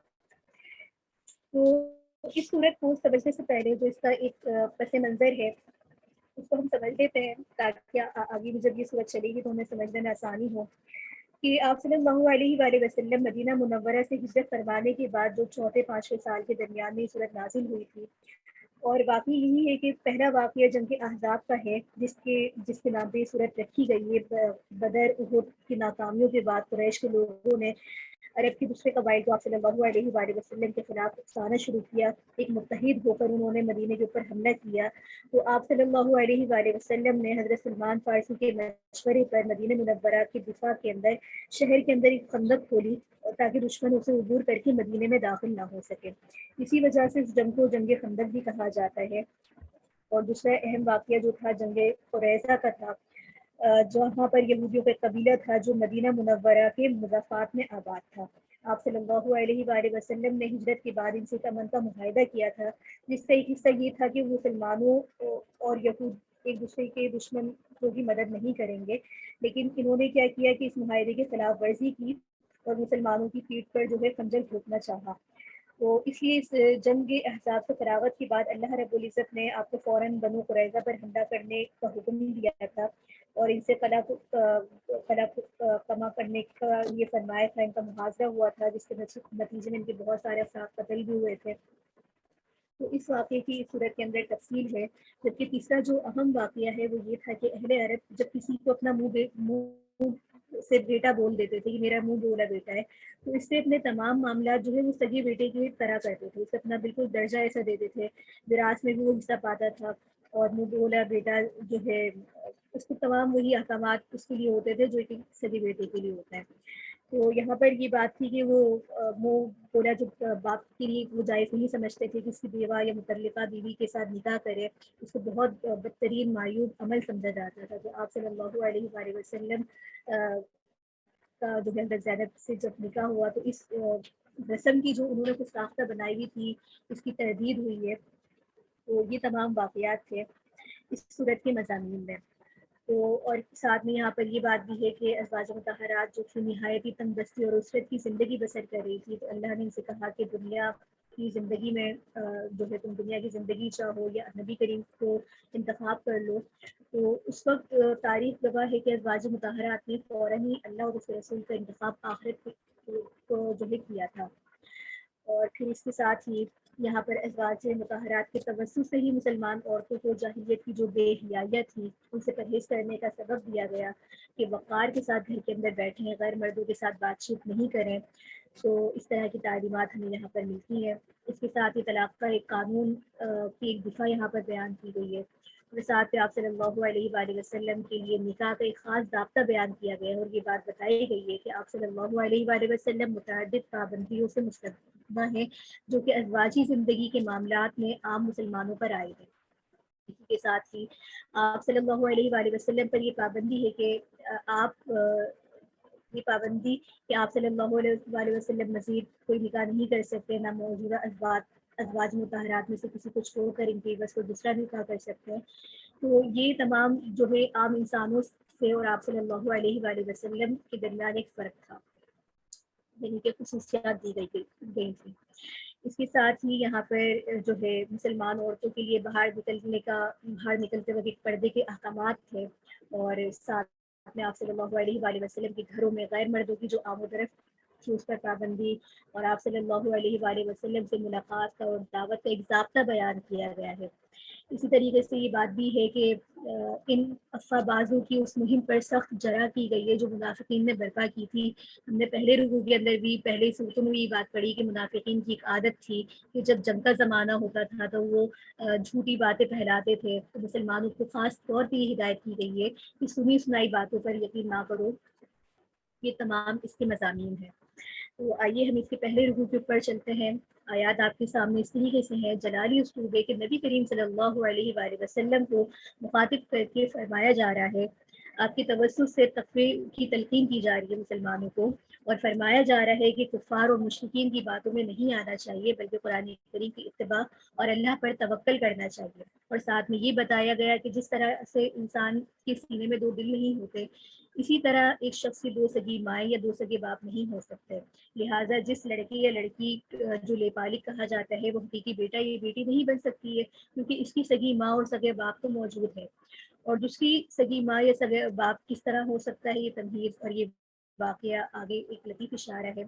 تو اس صورت کو سمجھنے سے پہلے جو اس کا ایک پس منظر ہے اس کو ہم سمجھ لیتے ہیں تاکہ آگے بھی جب یہ صورت چلے گی تو ہمیں سمجھنے میں آسانی ہو کہ آپ صلی اللہ علیہ وآلہ وسلم مدینہ منورہ سے ہجرت فرمانے کے بعد جو چوتھے 5ویں سال کے درمیان میں یہ صورت نازل ہوئی تھی. اور واقعی یہی ہے کہ پہلا واقعہ جنگ احزاب کا ہے جس کے نام پہ یہ صورت رکھی گئی ہے. بدر احد کی ناکامیوں کے بعد قریش کے لوگوں نے عرب کے دوسرے قبائل کو آپ صلی اللہ علیہ وآلہ وسلم کے خلاف اکسانا شروع کیا. ایک متحد ہو کر انہوں نے مدینے کے اوپر حملہ کیا. تو آپ صلی اللہ علیہ وآلہ وسلم نے حضرت سلمان فارسی کے مشورے پر مدینہ منورہ کے دفاع کے اندر شہر کے اندر ایک خندق کھولی تاکہ دشمن اسے عبور کر کے مدینے میں داخل نہ ہو سکے. اسی وجہ سے اس جنگ کو جنگ خندق بھی کہا جاتا ہے. اور دوسرا اہم واقعہ جو تھا جنگ قریظہ کا تھا جہاں پر یہودیوں کا قبیلہ تھا جو مدینہ منورہ کے مضافات میں آباد تھا. آپ صلی اللہ علیہ وآلہ وسلم نے ہجرت کے بعد ان سے امن کا معاہدہ کیا تھا جس کا ایک حصہ یہ تھا کہ وہ مسلمانوں اور یہود ایک دوسرے کے دشمن کو بھی مدد نہیں کریں گے. لیکن انہوں نے کیا کیا کہ اس معاہدے کی خلاف ورزی کی اور مسلمانوں کی پیٹھ پر جو ہے خنجر گھونپنا چاہا. تو اس لیے اس جنگ احزاب سے فراغت کے بعد اللہ رب العزت نے آپ کو فوراً بنو قریظہ پر حملہ کرنے کا حکم دیا تھا اور ان سے قلع کما کرنے کا یہ فرمایا تھا. ان کا محاصرہ ہوا تھا جس کے نتیجے میں ان کے بہت سارے افراد قتل بھی ہوئے تھے. تو اس واقعے کی اس صورت کے اندر تفصیل ہے. جبکہ تیسرا جو اہم واقعہ ہے وہ یہ تھا کہ اہل عرب جب کسی کو اپنا منہ سے بیٹا بول دیتے تھے کہ میرا منہ بولا بیٹا ہے تو اس سے اپنے تمام معاملات جو ہے وہ سگے بیٹے کی طرح کرتے تھے. اسے اپنا بالکل درجہ ایسا دیتے تھے. وراثت میں بھی وہ حصہ پاتا تھا اور منہ بولا بیٹا جو ہے اس کو تمام وہی احکامات اس کے لیے ہوتے تھے جو ایک سگے بیٹے کے لیے ہوتا ہے. تو یہاں پر یہ بات تھی کہ وہ منہ بولا جو باپ کے لیے وہ جائز نہیں سمجھتے تھے کہ اس کی بیوہ یا متعلقہ بیوی کے ساتھ نکاح کرے. اس کو بہت بدترین معیوب عمل سمجھا جاتا تھا. تو آپ صلی اللہ علیہ وآلہ وسلم کا جو ہے زینب سے جب نکاح ہوا تو اس رسم کی جو انہوں نے کچھ ساختہ بنائی ہوئی تھی اس کی تردید ہوئی ہے. تو یہ تمام واقعات تھے اس صورت کے مضامین میں. تو اور ساتھ میں یہاں پر یہ بات بھی ہے کہ ازواج مطہرات جو کہ نہایت ہی تنگ دستی اور عسرت کی زندگی بسر کر رہی تھی تو اللہ نے ان سے کہا کہ دنیا کی زندگی میں جو ہے تم دنیا کی زندگی چاہو یا نبی کریم کو انتخاب کر لو. تو اس وقت تاریخ گواہ ہے کہ ازواج مطہرات نے فوراً ہی اللہ اور اس کے رسول کا انتخاب آخرت کو جو ہے کیا تھا. اور پھر اس کے ساتھ ہی یہاں پر ازواج مطہرات کے توسط سے ہی مسلمان عورتوں کو جاہلیت کی جو بے حیائیت تھی ان سے پرہیز کرنے کا سبب دیا گیا کہ وقار کے ساتھ گھر کے اندر بیٹھیں, غیر مردوں کے ساتھ بات چیت نہیں کریں. تو اس طرح کی تعلیمات ہمیں یہاں پر ملتی ہیں. اس کے ساتھ ہی طلاق کا ایک قانون کی ایک دفعہ یہاں پر بیان کی گئی ہے. اور ساتھ آپ صلی اللہ علیہ وآلہ وسلم کے لیے نکاح کا ایک خاص ضابطہ بیان کیا گیا ہے اور یہ بات بتائی گئی ہے کہ آپ صلی اللہ علیہ وآلہ وسلم متعدد پابندیوں سے مستثنیٰ ہیں جو کہ ازواجی زندگی کے معاملات میں عام مسلمانوں پر آئے ہیں. اسی کے ساتھ ہی آپ صلی اللہ علیہ وآلہ وسلم پر یہ پابندی ہے کہ آپ صلی اللہ علیہ وآلہ وسلم مزید کوئی نکاح نہیں کر سکتے, نہ موجودہ ازواج مطہرات میں سے کسی کو چھوڑ کر ان کی بس کو دوسرا نکاح کر سکتے ہیں. تو یہ تمام جو ہے عام انسانوں سے اور آپ صلی اللہ علیہ وآلہ وسلم کے درمیان ایک فرق تھا, یعنی کہ خصوصیات دی گئی تھی. اس کے ساتھ ہی یہاں پر جو ہے مسلمان عورتوں کے لیے باہر نکلتے وقت ایک پردے کے احکامات تھے اور ساتھ میں آپ صلی اللہ علیہ وآلہ وسلم کے گھروں میں غیر مردوں کی جو آمد و رفت تھی اس پر پابندی اور آپ صلی اللہ علیہ وآلہ وسلم سے ملاقات کا اور دعوت کا ایک ضابطہ بیان کیا گیا ہے. اسی طریقے سے یہ بات بھی ہے کہ ان افواہ بازوں کی اس مہم پر سخت جرح کی گئی ہے جو منافقین نے برپا کی تھی. ہم نے پہلے رکوع کے اندر بھی پہلے صورتوں میں یہ بات پڑھی کہ منافقین کی ایک عادت تھی کہ جب جنگ کا زمانہ ہوتا تھا تو وہ جھوٹی باتیں پھیلاتے تھے. تو مسلمانوں کو خاص طور پہ یہ ہدایت کی گئی ہے کہ سنی سنائی باتوں پر یقین نہ کرو. یہ تمام اس کے مضامین ہیں. تو آئیے ہم اس کے پہلے رکوع کے اوپر چلتے ہیں. آیات آپ کے سامنے اس طریقے سے ہیں. جلالی اسلوب ہے کہ نبی کریم صلی اللہ علیہ وآلہ وسلم کو مخاطب کر کے فرمایا جا رہا ہے آپ کی توسط سے تقوی کی تلقین کی جا رہی ہے مسلمانوں کو، اور فرمایا جا رہا ہے کہ کفار اور مشرکین کی باتوں میں نہیں آنا چاہیے بلکہ قرآن کریم کی اتباع اور اللہ پر توکل کرنا چاہیے۔ اور ساتھ میں یہ بتایا گیا کہ جس طرح سے انسان کے سینے میں دو دل نہیں ہوتے، اسی طرح ایک شخص کی دو سگی مائیں یا دو سگے باپ نہیں ہو سکتے، لہٰذا جس لڑکی یا لڑکی جو لیپالک کہا جاتا ہے وہ حقیقی بیٹا یا بیٹی نہیں بن سکتی ہے، کیونکہ اس کی سگی ماں اور سگے باپ تو موجود ہے۔ اور دوسری سگی ماں یا سگے باپ کس طرح ہو سکتا ہے، یہ تمہید اور یہ واقعہ آگے ایک لطیف اشارہ ہے۔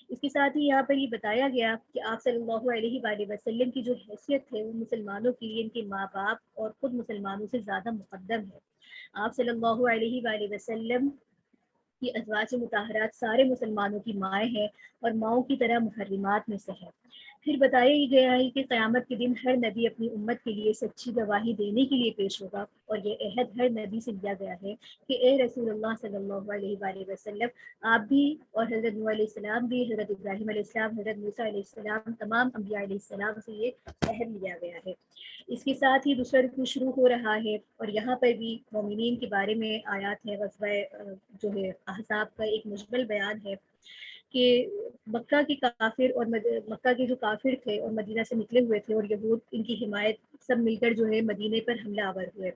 اس کے ساتھ ہی یہاں پر یہ بتایا گیا کہ آپ صلی اللہ علیہ وآلہ وسلم کی جو حیثیت ہے وہ مسلمانوں کے لیے ان کے ماں باپ اور خود مسلمانوں سے زیادہ مقدم ہے۔ آپ صلی اللہ علیہ وآلہ وسلم کی ازواج مطہرات سارے مسلمانوں کی مائیں ہیں اور ماؤں کی طرح محرمات میں سے ہے۔ پھر بتایا ہی گیا ہے کہ قیامت کے دن ہر نبی اپنی امت کے لیے سچی گواہی دینے کے لیے پیش ہوگا، اور یہ عہد ہر نبی سے لیا گیا ہے کہ اے رسول اللہ صلی اللہ علیہ وآلہ وسلم، آپ بھی اور حضرت نوح علیہ السلام بھی، حضرت ابراہیم علیہ السلام، حضرت موسیٰ علیہ السلام، تمام انبیاء علیہ السلام سے یہ عہد لیا گیا ہے۔ اس کے ساتھ ہی دوسرا رکوع شروع ہو رہا ہے، اور یہاں پر بھی مومنین کے بارے میں آیات ہے۔ غزوہ جو ہے احزاب کا ایک مجمل بیان ہے کہ مکہ کے کافر اور مکہ کے جو کافر تھے اور مدینہ سے نکلے ہوئے تھے اور یہود ان کی حمایت سب مل کر جو ہے مدینے پر حملہ آور ہوئے،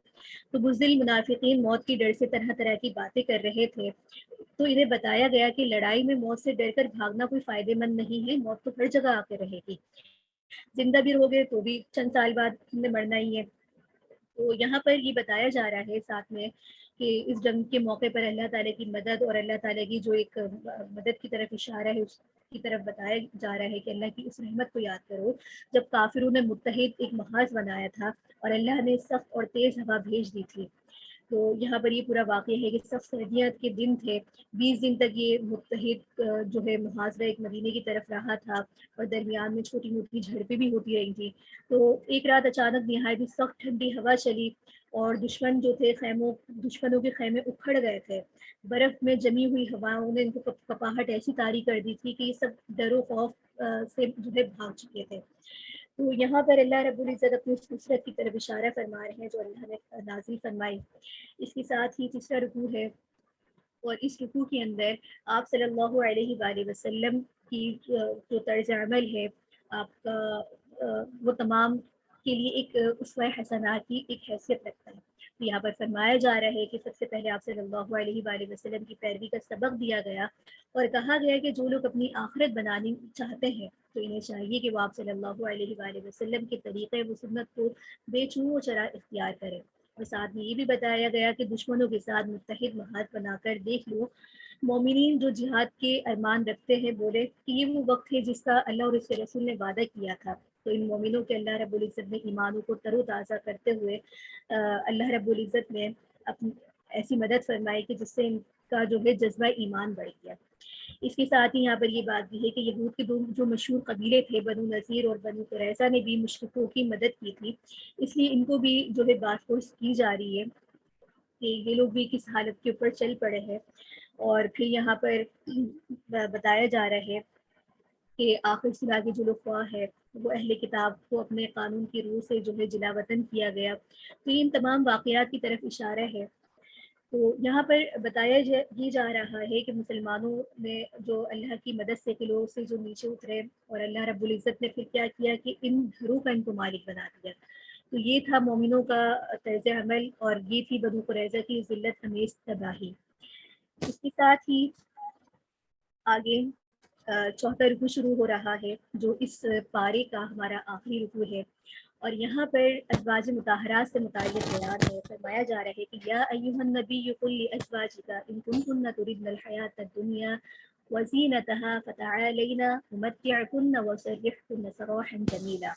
تو بزدل منافقین موت کی ڈر سے طرح طرح کی باتیں کر رہے تھے، تو انہیں بتایا گیا کہ لڑائی میں موت سے ڈر کر بھاگنا کوئی فائدے مند نہیں ہے، موت تو ہر جگہ آ کے رہے گی، زندہ بھی رہو تو بھی چند سال بعد تم نے مرنا ہی ہے۔ تو یہاں پر یہ بتایا جا رہا ہے ساتھ میں کہ اس جنگ کے موقع پر اللہ تعالیٰ کی مدد اور اللہ تعالیٰ کی جو ایک مدد کی طرف اشارہ ہے، اس کی طرف بتایا جا رہا ہے کہ اللہ کی اس رحمت کو یاد کرو جب کافروں نے متحد ایک محاذ بنایا تھا اور اللہ نے سخت اور تیز ہوا بھیج دی تھی۔ تو یہاں پر یہ پورا واقعہ ہے کہ سخت سردیاں کے دن تھے، 20 دن تک یہ متحد جو ہے محاذرہ ایک مدینے کی طرف رہا تھا، اور درمیان میں چھوٹی موٹی جھڑپیں بھی ہوتی رہی تھیں۔ تو ایک رات اچانک نہایت سخت ٹھنڈی ہوا چلی اور دشمنوں کے خیمے اکھڑ گئے تھے، برف میں جمی ہوئی ہواؤں نے ان کو کپاہٹ ایسی طاری کر دی تھی کہ یہ سب ڈر و خوف سے جو ہے بھاگ چکے تھے۔ تو یہاں پر اللہ رب العزت اپنی اس نصرت کی طرف اشارہ فرما رہے ہیں جو اللہ نے نازل فرمائی۔ اس کے ساتھ ہی تیسرا رکوع ہے، اور اس رکوع کے اندر آپ صلی اللہ علیہ وآلہ وسلم کی جو طرز عمل ہے آپ کا وہ تمام کے لیے ایک اسوہ حسنہ کی ایک حیثیت رکھتا ہے۔ تو یہاں پر فرمایا جا رہا ہے کہ سب سے پہلے آپ صلی اللہ علیہ وآلہ وسلم کی پیروی کا سبق دیا گیا، اور کہا گیا کہ جو لوگ اپنی آخرت بنانی چاہتے ہیں تو انہیں چاہیے کہ وہ آپ صلی اللہ علیہ وآلہ وسلم کے طریقے و سنت کو بے چوں و چرا اختیار کریں۔ اور ساتھ میں یہ بھی بتایا گیا کہ دشمنوں کے ساتھ متحد محاذ بنا کر دیکھ لو، مومنین جو جہاد کے ارمان رکھتے ہیں بولے کہ یہ وہ وقت ہے جس کا اللہ اور اس کے رسول نے وعدہ کیا تھا۔ تو ان مومنوں کے اللہ رب العزت نے ایمانوں کو تر و تازہ کرتے ہوئے اللہ رب العزت نے اپنی ایسی مدد فرمائی کہ جس سے ان کا جو ہے جذبہ ایمان بڑھ گیا۔ اس کے ساتھ ہی یہاں پر یہ بات بھی ہے کہ یہود کے دو جو مشہور قبیلے تھے، بنو نذیر اور بنو قریظہ، نے بھی مشرکوں کی مدد کی تھی، اس لیے ان کو بھی جو ہے بات پرس کی جا رہی ہے کہ یہ لوگ بھی کس حالت کے اوپر چل پڑے ہیں۔ اور پھر یہاں پر بتایا جا رہا ہے کہ آخر صلاح کے جو لوگ خواہ ہے وہ اہل کتاب کو اپنے قانون کی روح سے جو ہے جلا وطن کیا گیا۔ تو ان تمام واقعات کی طرف اشارہ ہے۔ تو یہاں پر بتایا یہ جا رہا ہے کہ مسلمانوں نے جو اللہ کی مدد سے قلعوں سے جو نیچے اترے، اور اللہ رب العزت نے پھر کیا کیا کہ ان گھروں کا ان کو مالک بنا دیا۔ تو یہ تھا مومنوں کا طرز عمل، اور یہ تھی بنو قریظہ کی ذلت امیز تباہی۔ اس کے ساتھ ہی آگے چوتھا رکوع شروع ہو رہا ہے جو اس پارے کا ہمارا آخری رکوع ہے، اور یہاں پر ازواج مطہرات سے متعلق بیان ہے۔ فرمایا جا رہا ہے کہ یا ایھا النبی قل لازواجک ان کنتن تردن الحیاۃ الدنیا وزینتها فتعالین امتعکن واسرحکن سراحا جمیلا۔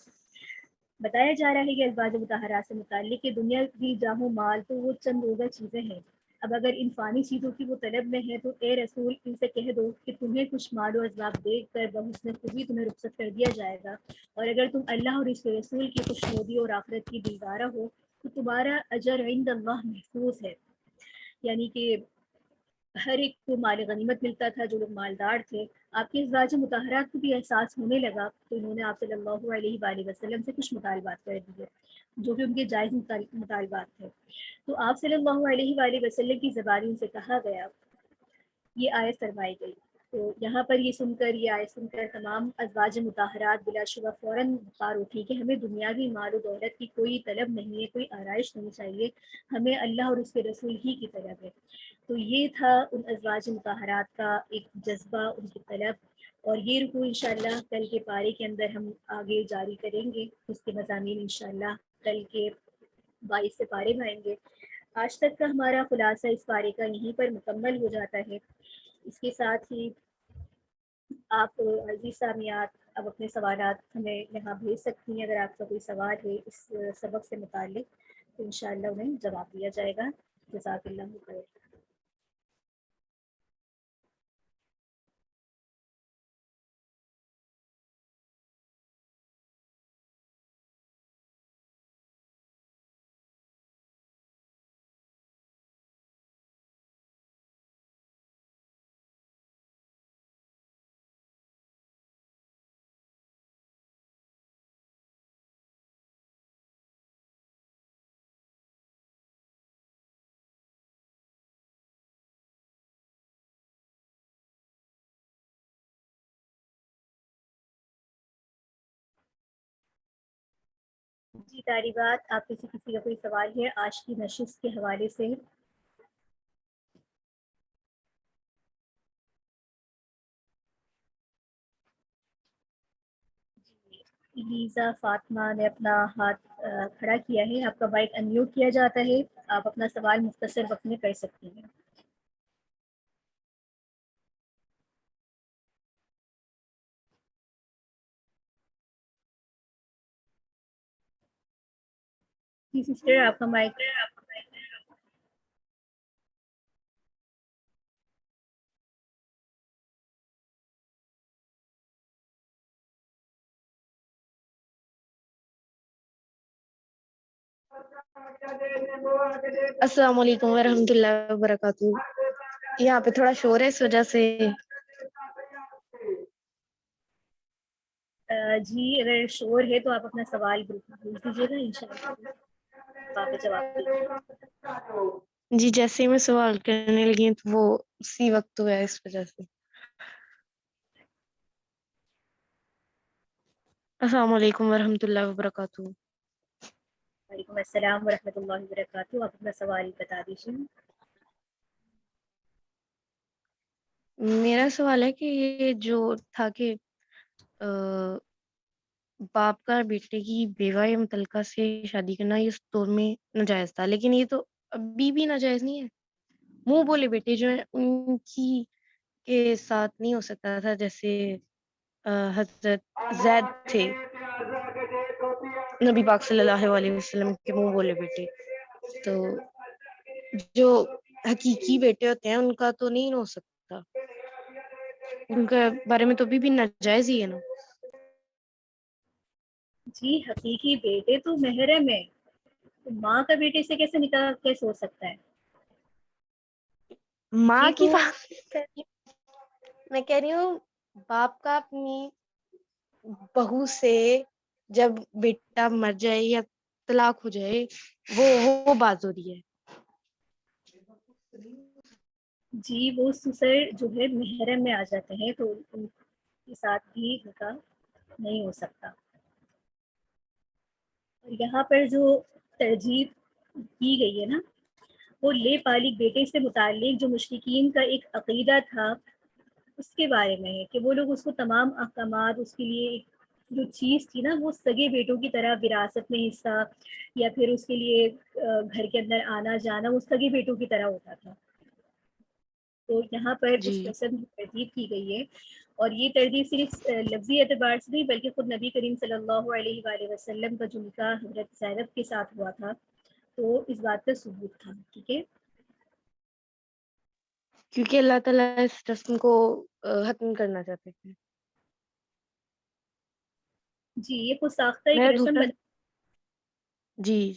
بتایا جا رہا ہے کہ ازواج مطہرات سے متعلق کہ دنیا کی جاہ و مال تو وہ چند روزہ چیزیں ہیں، اب اگر ان فانی چیزوں کی وہ طلب میں ہے تو اے رسول ان سے کہہ دو کہ تمہیں کچھ مال و اسباب دیکھ کر بحسن خوبی تمہیں رخصت کر دیا جائے گا، اور اگر تم اللہ اور اس کے رسول کی خوشنودی اور آخرت کی دیدارہ ہو تو تمہارا اجر عند اللہ محفوظ ہے۔ یعنی کہ ہر ایک کو مال غنیمت ملتا تھا جو لوگ مالدار تھے. آپ کے ازواج مطہرات کو بھی احساس ہونے لگا تو انہوں نے آپ صلی اللہ علیہ وآلہ وسلم سے کچھ مطالبات کر دیے جو کہ ان کے جائز مطالبات تھے. تو آپ صلی اللہ علیہ وآلہ وسلم کی زبانی ان سے کہا گیا، یہ آیت فرمائی گئی. تو یہاں پر یہ آیت سن کر تمام ازواج مطہرات بلا شبہ فوراً بخار اٹھی کہ ہمیں دنیاوی مال و دولت کی کوئی طلب نہیں ہے، کوئی آرائش نہیں چاہیے، ہمیں اللہ اور اس کے رسول ہی کی طلب ہے. تو یہ تھا ان ازواج مطہرات کا ایک جذبہ، ان کی طلب. اور یہ رکوع انشاءاللہ کل کے پارے کے اندر ہم آگے جاری کریں گے. اس کے مضامین انشاءاللہ کل کے 22 سے پارے میں آئیں گے. آج تک کا ہمارا خلاصہ اس پارے کا یہیں پر مکمل ہو جاتا ہے. اس کے ساتھ ہی آپ عزیز سامعات اب اپنے سوالات ہمیں یہاں بھیج سکتی ہیں. اگر آپ کا کوئی سوال ہے اس سبق سے متعلق تو انشاءاللہ انہیں جواب دیا جائے گا. جزاک اللہ خیر. جی طالبات، آپ کسی کا کوئی سوال ہے آج کی نشست کے حوالے سے؟ لیزا فاطمہ نے اپنا ہاتھ کھڑا کیا ہے. آپ کا مائک انمیوٹ کیا جاتا ہے، آپ اپنا سوال مختصر وقت میں کر سکتی ہیں. جی سسٹر، آپ کا مائک. السلام علیکم ورحمۃ اللہ وبرکاتہ. یہاں پہ تھوڑا شور ہے اس وجہ سے. جی اگر شور ہے تو آپ اپنا سوال بھیج دیجیے گا، انشاءاللہ آپ جواب دیں گے. جی جیسے ہی میں سوال کرنے لگی تو وہ اسی وقت ہوا ہے اس وجہ سے. السلام علیکم ورحمۃ اللہ وبرکاتہ. وعلیکم السلام ورحمۃ اللہ وبرکاتہ. آپ اپنا سوال بتا دیجیے. میرا سوال ہے کہ یہ جو تھا کہ باپ کا بیٹے کی بیوہ یا متعلقہ سے شادی کرنا یہ اس دور میں ناجائز تھا، لیکن یہ تو ابھی بھی ناجائز نہیں ہے. منہ بولے بیٹے جو ہیں ان کی کے ساتھ نہیں ہو سکتا تھا، جیسے حضرت زید تھے نبی پاک صلی اللہ علیہ وسلم کے منہ بولے بیٹے. تو جو حقیقی بیٹے ہوتے ہیں ان کا تو نہیں ہو سکتا، ان کے بارے میں تو ابھی بھی ناجائز ہی ہے نا. جی حقیقی بیٹے تو محرم ہے، تو ماں کا بیٹے سے کیسے نکاح کیسے ہو سکتا ہے؟ ماں یہ کی تو بات میں کہہ رہی ہوں باپ کا اپنی بہو سے جب بیٹا مر جائے یا طلاق ہو جائے وہ بات ہو رہی ہے. جی وہ سسر جو ہے محرم میں آ جاتے ہیں تو ان کے ساتھ بھی نکاح نہیں ہو سکتا. یہاں پر جو ترجیح کی گئی ہے نا وہ لے پالک بیٹے سے متعلق جو مشرکین کا ایک عقیدہ تھا اس کے بارے میں ہے کہ وہ لوگ اس کو تمام احکامات، اس کے لیے جو چیز تھی نا وہ سگے بیٹوں کی طرح وراثت میں حصہ یا پھر اس کے لیے گھر کے اندر آنا جانا وہ سگے بیٹوں کی طرح ہوتا تھا. تو یہاں پر جی اس رسم کی ترتیب کی گئی ہے، اور یہ ترتیب صرف لفظی اعتبار سے نہیں بلکہ خود نبی کریم صلی اللہ علیہ وآلہ وسلم کا جو نکاح حضرت زینب کے ساتھ ہوا تھا تو اس بات کا ثبوت تھا. ٹھیک ہے، کیونکہ اللہ تعالیٰ اس رسم کو ختم کرنا چاہتے ہیں. جی یہ خود ساختہ ایک میرا رسم دوسرا جی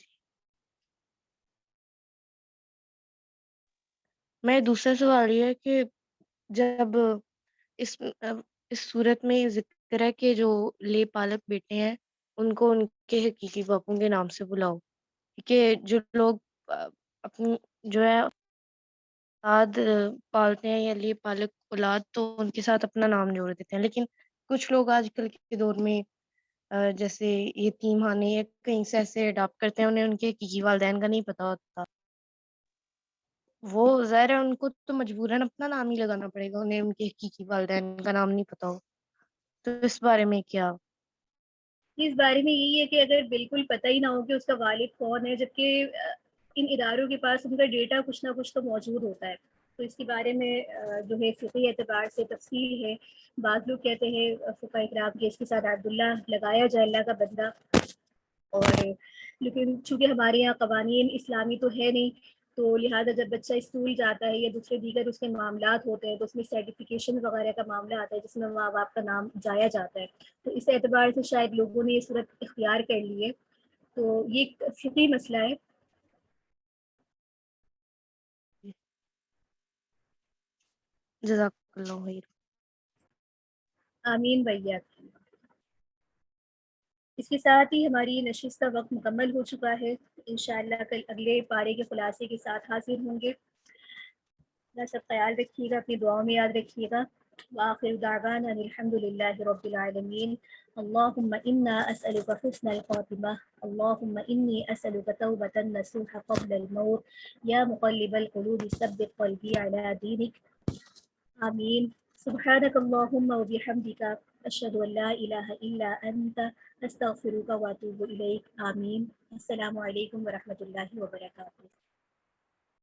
میں دوسرا سوال یہ ہے کہ جب اس اس صورت میں ذکر ہے کہ جو لے پالک بیٹے ہیں ان کو ان کے حقیقی باپوں کے نام سے بلاؤ، کہ جو لوگ اپنی جو ہے اولاد پالتے ہیں یا لے پالک اولاد تو ان کے ساتھ اپنا نام جوڑ دیتے ہیں، لیکن کچھ لوگ آج کل کے دور میں جیسے یتیم خانے یا کہیں سے ایسے اڈاپٹ کرتے ہیں، انہیں ان کے حقیقی والدین کا نہیں پتا ہوتا، وہ ظاہر ہے ان کو تو مجبوراً اپنا نام ہی لگانا پڑے گا، انہیں ان کے حقیقی والدین کا نام نہیں پتا ہو، تو اس بارے میں کیا؟ اس بارے میں یہی ہے کہ اگر بالکل پتہ ہی نہ ہو کہ اس کا والد کون ہے، جبکہ ان اداروں کے پاس ان کا ڈیٹا کچھ نہ کچھ تو موجود ہوتا ہے، تو اس کے بارے میں جو ہے فقہی اعتبار سے تفصیل ہے۔ بعض لوگ کہتے ہیں فقہ اکرام کے اس کے ساتھ عبداللہ لگایا جائے، اللہ کا بندہ، اور لیکن چونکہ ہمارے یہاں قوانین اسلامی تو ہے نہیں، تو لہٰذا جب بچہ اسکول جاتا ہے یا دوسرے دیگر اس کے معاملات ہوتے ہیں تو اس میں سرٹیفکیشن وغیرہ کا معاملہ آتا ہے جس میں ماں باپ کا نام جایا جاتا ہے، تو اس اعتبار سے شاید لوگوں نے یہ صورت اختیار کر لی ہے، تو یہ ایک فقہی مسئلہ ہے۔ جزاک اللہ خیر۔ آمین بھیا۔ اس کے ساتھ ہی ہماری نشست کا وقت مکمل ہو چکا ہے، انشاءاللہ کل اگلے پارے کے خلاصے کے ساتھ حاضر ہوں گے۔ اپنا سب خیال رکھیے گا، اپنی دعاؤں میں یاد رکھیے گا۔ وآخر دعوانا ان الحمد للہ رب العالمین۔ اللہم انا اسألک حسن الخاتمہ، اللہم انی اسألک توبۃ نصوح قبل الموت، یا مقلب القلوب ثبت قلبی علی دینک، آمین۔ سبحانک اللہم وبحمدک، اشہد ان لا الہ الا انت، استغفرک واتوب الیک، آمین۔ السلام علیکم ورحمۃ اللہ وبرکاتہ۔